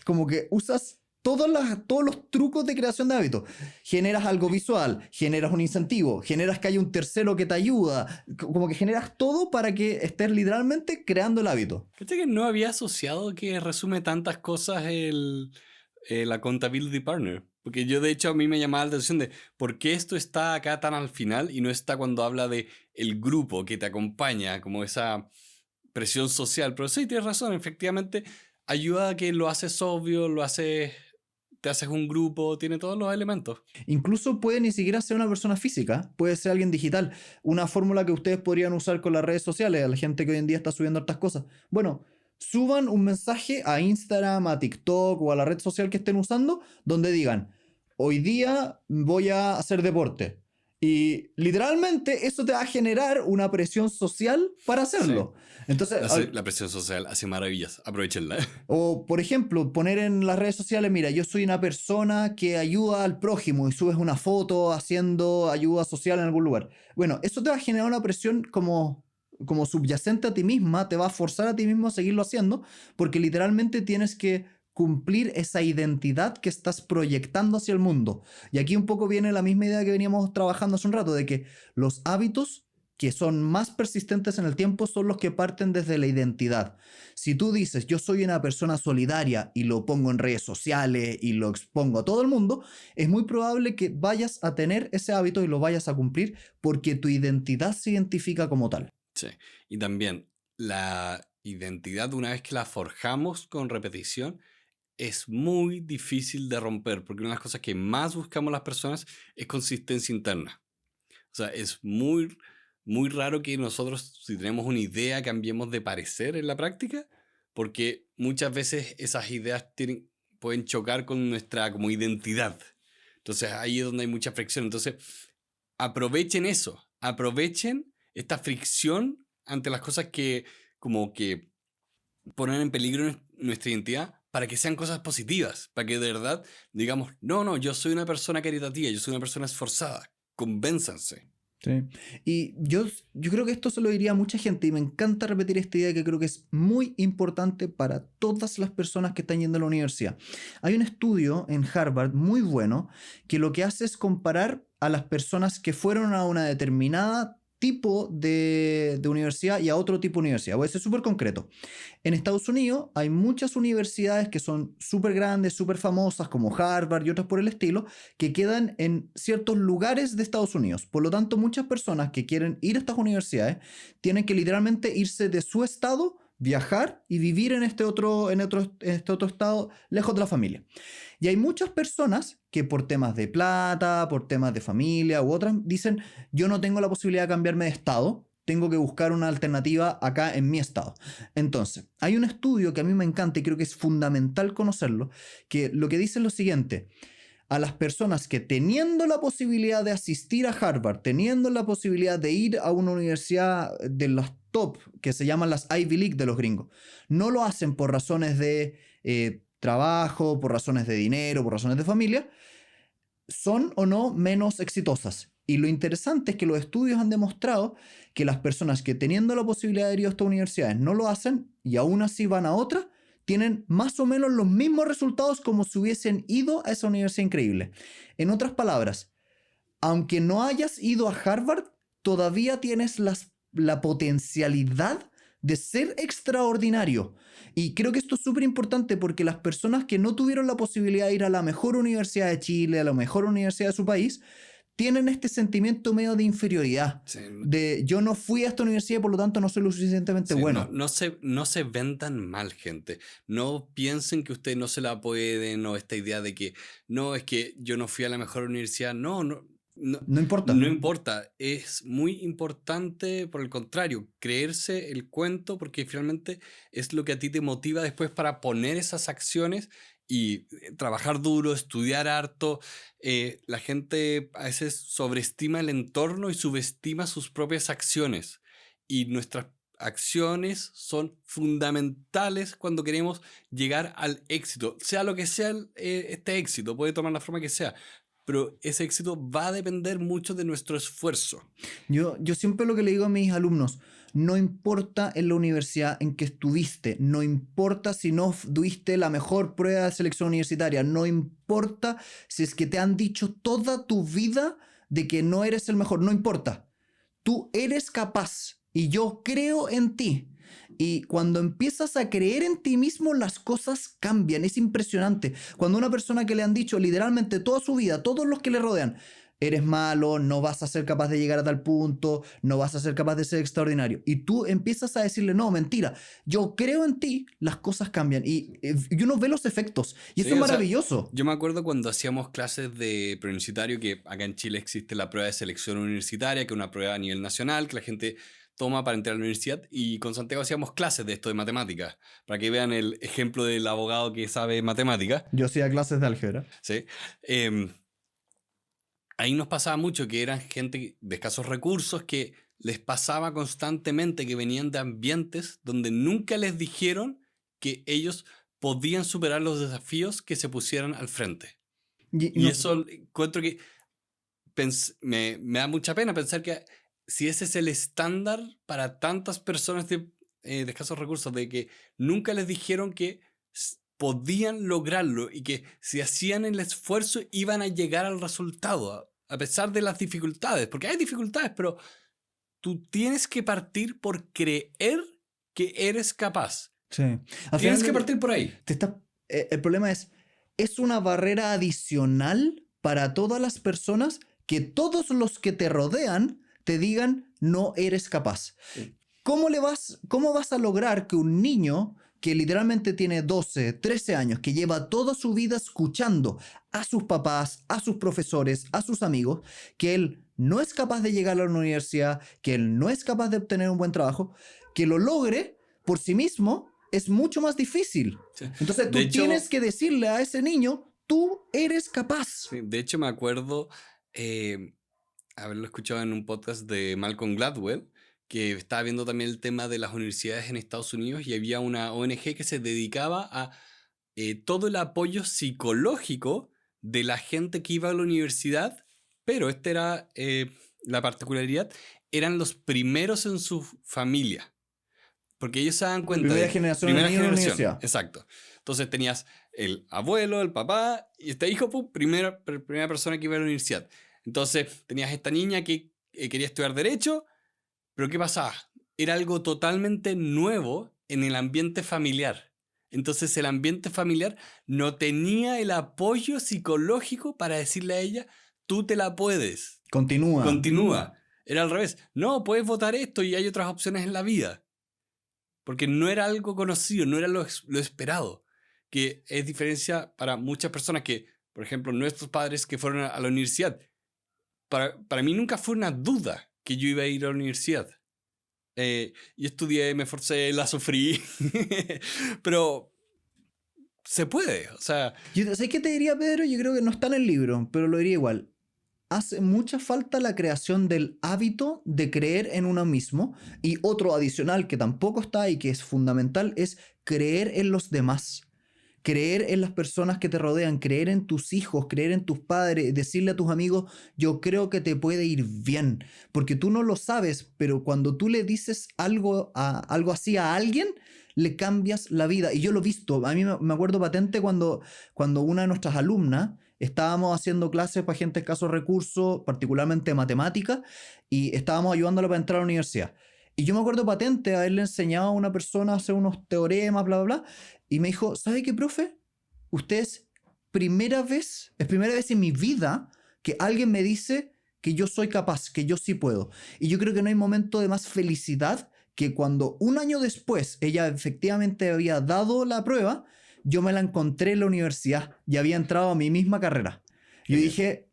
[SPEAKER 2] como que usas todos los trucos de creación de hábitos. Generas algo visual, generas un incentivo, generas que haya un tercero que te ayuda. Como que generas todo para que estés literalmente creando el hábito.
[SPEAKER 1] Fíjate que no había asociado que resume tantas cosas la Accountability Partner. Porque yo, de hecho, a mí me llamaba la atención de por qué esto está acá tan al final y no está cuando habla de el grupo que te acompaña, como esa presión social. Pero sí, tienes razón, efectivamente, ayuda a que lo haces obvio, te haces un grupo, tiene todos los elementos.
[SPEAKER 2] Incluso puede ni siquiera ser una persona física, puede ser alguien digital. Una fórmula que ustedes podrían usar con las redes sociales, a la gente que hoy en día está subiendo hartas cosas. Bueno, suban un mensaje a Instagram, a TikTok o a la red social que estén usando, donde digan, hoy día voy a hacer deporte. Y literalmente eso te va a generar una presión social para hacerlo.
[SPEAKER 1] Sí.
[SPEAKER 2] Entonces,
[SPEAKER 1] La presión social hace maravillas, aprovechenla.
[SPEAKER 2] o, por ejemplo, poner en las redes sociales, mira, yo soy una persona que ayuda al prójimo y subes una foto haciendo ayuda social en algún lugar. Bueno, eso te va a generar una presión como subyacente a ti misma, te va a forzar a ti mismo a seguirlo haciendo, porque literalmente tienes que cumplir esa identidad que estás proyectando hacia el mundo. Y aquí un poco viene la misma idea que veníamos trabajando hace un rato, de que los hábitos que son más persistentes en el tiempo son los que parten desde la identidad. Si tú dices, yo soy una persona solidaria y lo pongo en redes sociales y lo expongo a todo el mundo, es muy probable que vayas a tener ese hábito y lo vayas a cumplir porque tu identidad se identifica como tal.
[SPEAKER 1] Sí, y también la identidad, una vez que la forjamos con repetición, es muy difícil de romper, porque una de las cosas que más buscamos las personas es consistencia interna. O sea, es muy raro que nosotros, si tenemos una idea, cambiemos de parecer en la práctica, porque muchas veces esas ideas pueden chocar con nuestra como identidad. Entonces ahí es donde hay mucha fricción. Entonces aprovechen eso, aprovechen esta fricción ante las cosas que como que ponen en peligro nuestra identidad para que sean cosas positivas, para que de verdad digamos, no, yo soy una persona caritativa, yo soy una persona esforzada, convénzanse.
[SPEAKER 2] Sí. Y yo creo que esto se lo diría a mucha gente y me encanta repetir esta idea que creo que es muy importante para todas las personas que están yendo a la universidad. Hay un estudio en Harvard muy bueno que lo que hace es comparar a las personas que fueron a una determinada tipo de universidad y a otro tipo de universidad. Voy a ser súper concreto. En Estados Unidos hay muchas universidades que son súper grandes, súper famosas, como Harvard y otras por el estilo, que quedan en ciertos lugares de Estados Unidos. Por lo tanto, muchas personas que quieren ir a estas universidades tienen que literalmente irse de su estado, viajar y vivir en este otro estado, lejos de la familia. Y hay muchas personas que por temas de plata, por temas de familia u otras, dicen, yo no tengo la posibilidad de cambiarme de estado, tengo que buscar una alternativa acá en mi estado. Entonces, hay un estudio que a mí me encanta y creo que es fundamental conocerlo, que lo que dice es lo siguiente: a las personas que teniendo la posibilidad de asistir a Harvard, teniendo la posibilidad de ir a una universidad de las top, que se llaman las Ivy League de los gringos, no lo hacen por razones de trabajo, por razones de dinero, por razones de familia, son o no menos exitosas. Y lo interesante es que los estudios han demostrado que las personas que teniendo la posibilidad de ir a estas universidades no lo hacen y aún así van a otra, tienen más o menos los mismos resultados como si hubiesen ido a esa universidad increíble. En otras palabras, aunque no hayas ido a Harvard, todavía tienes la potencialidad de ser extraordinario. Y creo que esto es súper importante porque las personas que no tuvieron la posibilidad de ir a la mejor universidad de Chile, a la mejor universidad de su país, tienen este sentimiento medio de inferioridad.
[SPEAKER 1] Sí,
[SPEAKER 2] De yo no fui a esta universidad y por lo tanto no soy lo suficientemente
[SPEAKER 1] sí,
[SPEAKER 2] bueno.
[SPEAKER 1] no se vendan mal, gente. No piensen que ustedes no se la pueden, o esta idea de que no, es que yo no fui a la mejor universidad.
[SPEAKER 2] No importa.
[SPEAKER 1] No importa. Es muy importante, por el contrario, creerse el cuento, porque finalmente es lo que a ti te motiva después para poner esas acciones y trabajar duro, estudiar harto. La gente a veces sobreestima el entorno y subestima sus propias acciones. Y nuestras acciones son fundamentales cuando queremos llegar al éxito. Sea lo que sea este éxito, puede tomar la forma que sea, pero ese éxito va a depender mucho de nuestro esfuerzo.
[SPEAKER 2] Yo siempre lo que le digo a mis alumnos, no importa en la universidad en que estuviste, no importa si no tuviste la mejor prueba de selección universitaria, no importa si es que te han dicho toda tu vida de que no eres el mejor, no importa. Tú eres capaz y yo creo en ti. Y cuando empiezas a creer en ti mismo, las cosas cambian. Es impresionante. Cuando una persona que le han dicho literalmente toda su vida, todos los que le rodean, eres malo, no vas a ser capaz de llegar a tal punto, no vas a ser capaz de ser extraordinario. Y tú empiezas a decirle, no, mentira, yo creo en ti, las cosas cambian. Y uno ve los efectos. Y eso
[SPEAKER 1] Sí,
[SPEAKER 2] es
[SPEAKER 1] o sea,
[SPEAKER 2] maravilloso.
[SPEAKER 1] yo me acuerdo cuando hacíamos clases de preuniversitario, que acá en Chile existe la prueba de selección universitaria, que es una prueba a nivel nacional, que la gente toma para entrar a la universidad, y con Santiago hacíamos clases de esto de matemáticas, para que vean el ejemplo del abogado que sabe matemáticas,
[SPEAKER 2] Yo hacía clases de álgebra.
[SPEAKER 1] ¿sí? Ahí nos pasaba mucho que eran gente de escasos recursos, que les pasaba constantemente que venían de ambientes donde nunca les dijeron que ellos podían superar los desafíos que se pusieran al frente. Y eso encuentro que me da mucha pena pensar que si ese es el estándar para tantas personas de escasos recursos, de que nunca les dijeron que podían lograrlo y que si hacían el esfuerzo iban a llegar al resultado, a pesar de las dificultades, porque hay dificultades, pero tú tienes que partir por creer que eres capaz.
[SPEAKER 2] Sí.
[SPEAKER 1] Tienes que partir por ahí.
[SPEAKER 2] El problema es una barrera adicional para todas las personas que todos los que te rodean te digan no eres capaz.
[SPEAKER 1] Sí.
[SPEAKER 2] ¿Cómo vas a lograr que un niño que literalmente tiene 12, 13 años, que lleva toda su vida escuchando a sus papás, a sus profesores, a sus amigos, que él no es capaz de llegar a la universidad, que él no es capaz de obtener un buen trabajo, que lo logre por sí mismo? Es mucho más difícil.
[SPEAKER 1] Sí.
[SPEAKER 2] Entonces tú tienes que decirle a ese niño, tú eres capaz.
[SPEAKER 1] Sí, de hecho me acuerdo haberlo escuchado en un podcast de Malcolm Gladwell, que estaba viendo también el tema de las universidades en Estados Unidos, y había una ONG que se dedicaba a todo el apoyo psicológico de la gente que iba a la universidad, pero esta era la particularidad, eran los primeros en su familia. Porque ellos se dan cuenta
[SPEAKER 2] Primera
[SPEAKER 1] de
[SPEAKER 2] generación
[SPEAKER 1] primera
[SPEAKER 2] de niños en la
[SPEAKER 1] generación.
[SPEAKER 2] universidad.
[SPEAKER 1] Exacto. Entonces tenías el abuelo, el papá, y este hijo, pum, primera persona que iba a la universidad. Entonces tenías esta niña que quería estudiar Derecho, Pero ¿qué pasaba? Era algo totalmente nuevo en el ambiente familiar. Entonces el ambiente familiar no tenía el apoyo psicológico para decirle a ella, tú te la puedes, continúa. Era al revés. No, puedes votar esto y hay otras opciones en la vida. Porque no era algo conocido, no era lo esperado. Que es diferencia para muchas personas que, por ejemplo, nuestros padres que fueron a la universidad. Para mí nunca fue una duda que yo iba a ir a la universidad. Y estudié, me esforcé, la sufrí. Pero se puede, o sea...
[SPEAKER 2] ¿Sabes qué te diría, Pedro? Yo creo que no está en el libro, pero lo diría igual. Hace mucha falta la creación del hábito de creer en uno mismo. Y otro adicional que tampoco está y que es fundamental es creer en los demás. Creer en las personas que te rodean, creer en tus hijos, creer en tus padres, decirle a tus amigos, yo creo que te puede ir bien, porque tú no lo sabes, pero cuando tú le dices algo así a alguien, le cambias la vida. Y yo lo he visto, a mí me acuerdo patente cuando una de nuestras alumnas, estábamos haciendo clases para gente de escasos recursos, particularmente matemáticas, y estábamos ayudándola para entrar a la universidad. Y yo me acuerdo patente haberle enseñado a una persona a hacer unos teoremas, bla, bla, bla. Y me dijo, ¿sabe qué, profe? Es primera vez en mi vida que alguien me dice que yo soy capaz, que yo sí puedo. Y yo creo que no hay momento de más felicidad que cuando un año después ella efectivamente había dado la prueba, yo me la encontré en la universidad y había entrado a mi misma carrera. Yo dije...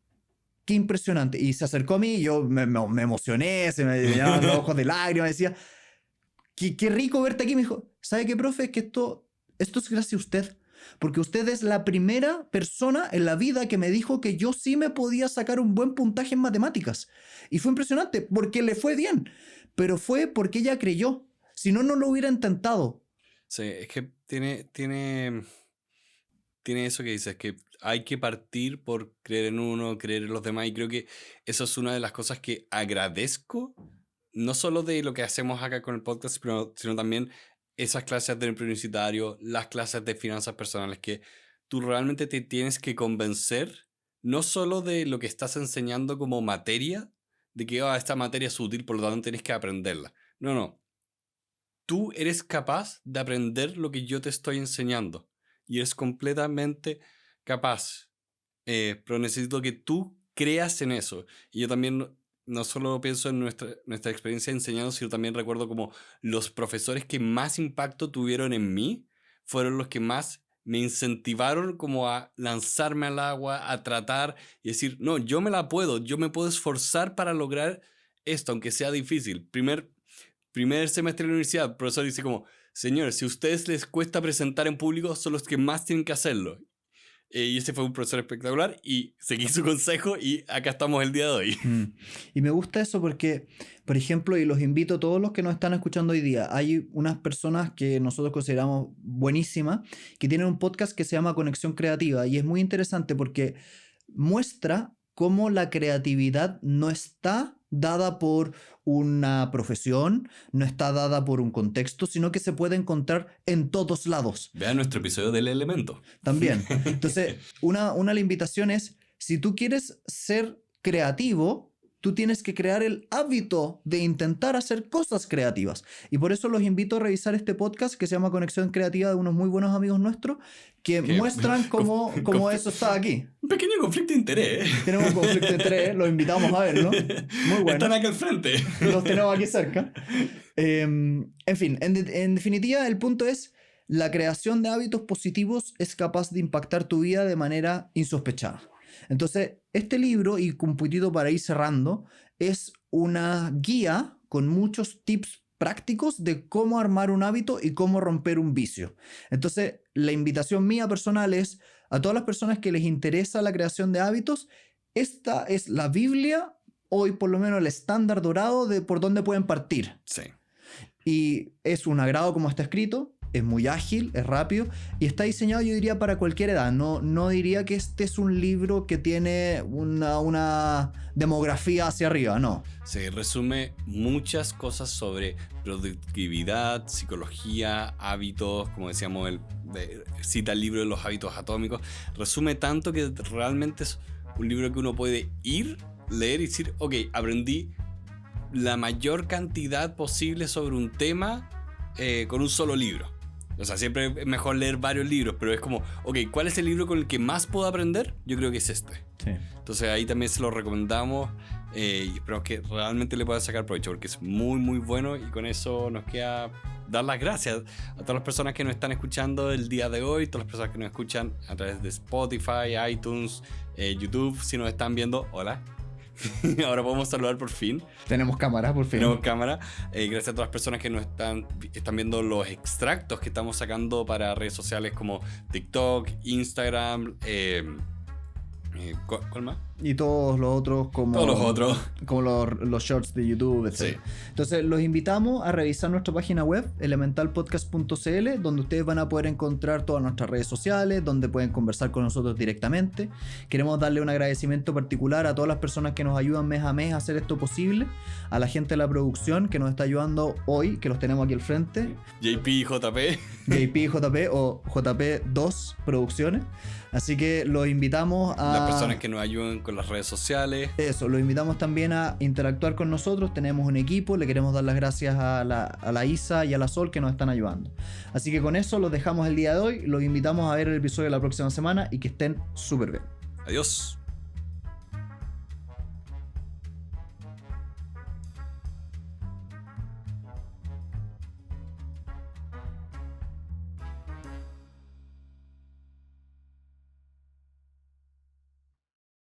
[SPEAKER 2] Qué impresionante. Y se acercó a mí y yo me emocioné, se me llenaban los ojos de lágrimas, decía, qué rico verte aquí. Me dijo, ¿sabe qué, profe? Es que esto es gracias a usted. Porque usted es la primera persona en la vida que me dijo que yo sí me podía sacar un buen puntaje en matemáticas. Y fue impresionante, porque le fue bien. Pero fue porque ella creyó. Si no, no lo hubiera intentado.
[SPEAKER 1] Sí, es que tiene eso que dices, que hay que partir por creer en uno, creer en los demás, y creo que eso es una de las cosas que agradezco, no solo de lo que hacemos acá con el podcast, sino también esas clases de universitario, las clases de finanzas personales, que tú realmente te tienes que convencer, no solo de lo que estás enseñando como materia, de que esta materia es útil, por lo tanto tienes que aprenderla. No. Tú eres capaz de aprender lo que yo te estoy enseñando. Y eres completamente capaz. Pero necesito que tú creas en eso. Y yo también no solo pienso en nuestra experiencia enseñando, sino también recuerdo como los profesores que más impacto tuvieron en mí fueron los que más me incentivaron como a lanzarme al agua, a tratar y decir, no, yo me la puedo, yo me puedo esforzar para lograr esto, aunque sea difícil. Primer semestre de la universidad, el profesor dice como, señores, si a ustedes les cuesta presentar en público, son los que más tienen que hacerlo. Y ese fue un profesor espectacular y seguí su consejo y acá estamos el día de hoy.
[SPEAKER 2] Y me gusta eso porque, por ejemplo, y los invito a todos los que nos están escuchando hoy día, hay unas personas que nosotros consideramos buenísimas que tienen un podcast que se llama Conexión Creativa y es muy interesante porque muestra cómo la creatividad no está dada por una profesión, no está dada por un contexto, sino que se puede encontrar en todos lados.
[SPEAKER 1] Vean nuestro episodio del elemento.
[SPEAKER 2] También. Entonces, una de las invitaciones es, si tú quieres ser creativo, tú tienes que crear el hábito de intentar hacer cosas creativas. Y por eso los invito a revisar este podcast que se llama Conexión Creativa de unos muy buenos amigos nuestros que muestran cómo eso está aquí.
[SPEAKER 1] Un pequeño conflicto de interés.
[SPEAKER 2] Tenemos un conflicto de interés, los invitamos a verlo. Muy bueno.
[SPEAKER 1] Están acá al frente.
[SPEAKER 2] Los tenemos aquí cerca. En fin, en definitiva, el punto es, la creación de hábitos positivos es capaz de impactar tu vida de manera insospechada. Entonces, este libro, y un poquitito para ir cerrando, es una guía con muchos tips prácticos de cómo armar un hábito y cómo romper un vicio. Entonces, la invitación mía personal es a todas las personas que les interesa la creación de hábitos, esta es la Biblia, hoy por lo menos el estándar dorado de por dónde pueden partir.
[SPEAKER 1] Sí.
[SPEAKER 2] Y es un agrado como está escrito. Es muy ágil, es rápido y está diseñado, yo diría, para cualquier edad. No diría que este es un libro que tiene una demografía hacia arriba, no.
[SPEAKER 1] Se resume muchas cosas sobre productividad, psicología, hábitos, como decíamos, cita el libro de los hábitos atómicos. Resume tanto que realmente es un libro que uno puede ir, leer y decir, ok, aprendí la mayor cantidad posible sobre un tema con un solo libro. O sea, siempre es mejor leer varios libros, pero es como, ok, ¿cuál es el libro con el que más puedo aprender? Yo creo que es este.
[SPEAKER 2] Sí.
[SPEAKER 1] Entonces ahí también se lo recomendamos y esperamos que realmente le puedan sacar provecho porque es muy muy bueno, y con eso nos queda dar las gracias a todas las personas que nos están escuchando el día de hoy, todas las personas que nos escuchan a través de Spotify, iTunes, YouTube, si nos están viendo, hola. Ahora podemos saludar por fin.
[SPEAKER 2] Tenemos cámara, por fin.
[SPEAKER 1] Tenemos cámara. Gracias a todas las personas que nos están viendo los extractos que estamos sacando para redes sociales como TikTok, Instagram, ¿cuál más?
[SPEAKER 2] Y todos los otros como...
[SPEAKER 1] Todos los otros.
[SPEAKER 2] Como los shorts de YouTube, etc.
[SPEAKER 1] Sí.
[SPEAKER 2] Entonces los invitamos a revisar nuestra página web, elementalpodcast.cl, donde ustedes van a poder encontrar todas nuestras redes sociales, donde pueden conversar con nosotros directamente. Queremos darle un agradecimiento particular a todas las personas que nos ayudan mes a mes a hacer esto posible, a la gente de la producción que nos está ayudando hoy, que los tenemos aquí al frente,
[SPEAKER 1] JP y JP.
[SPEAKER 2] JP, JP o JP2 Producciones. Así que los invitamos a...
[SPEAKER 1] Las personas que nos ayudan con las redes sociales.
[SPEAKER 2] Eso, los invitamos también a interactuar con nosotros. Tenemos un equipo, le queremos dar las gracias a la Isa y a la Sol que nos están ayudando. Así que con eso los dejamos el día de hoy. Los invitamos a ver el episodio de la próxima semana y que estén súper bien.
[SPEAKER 1] Adiós.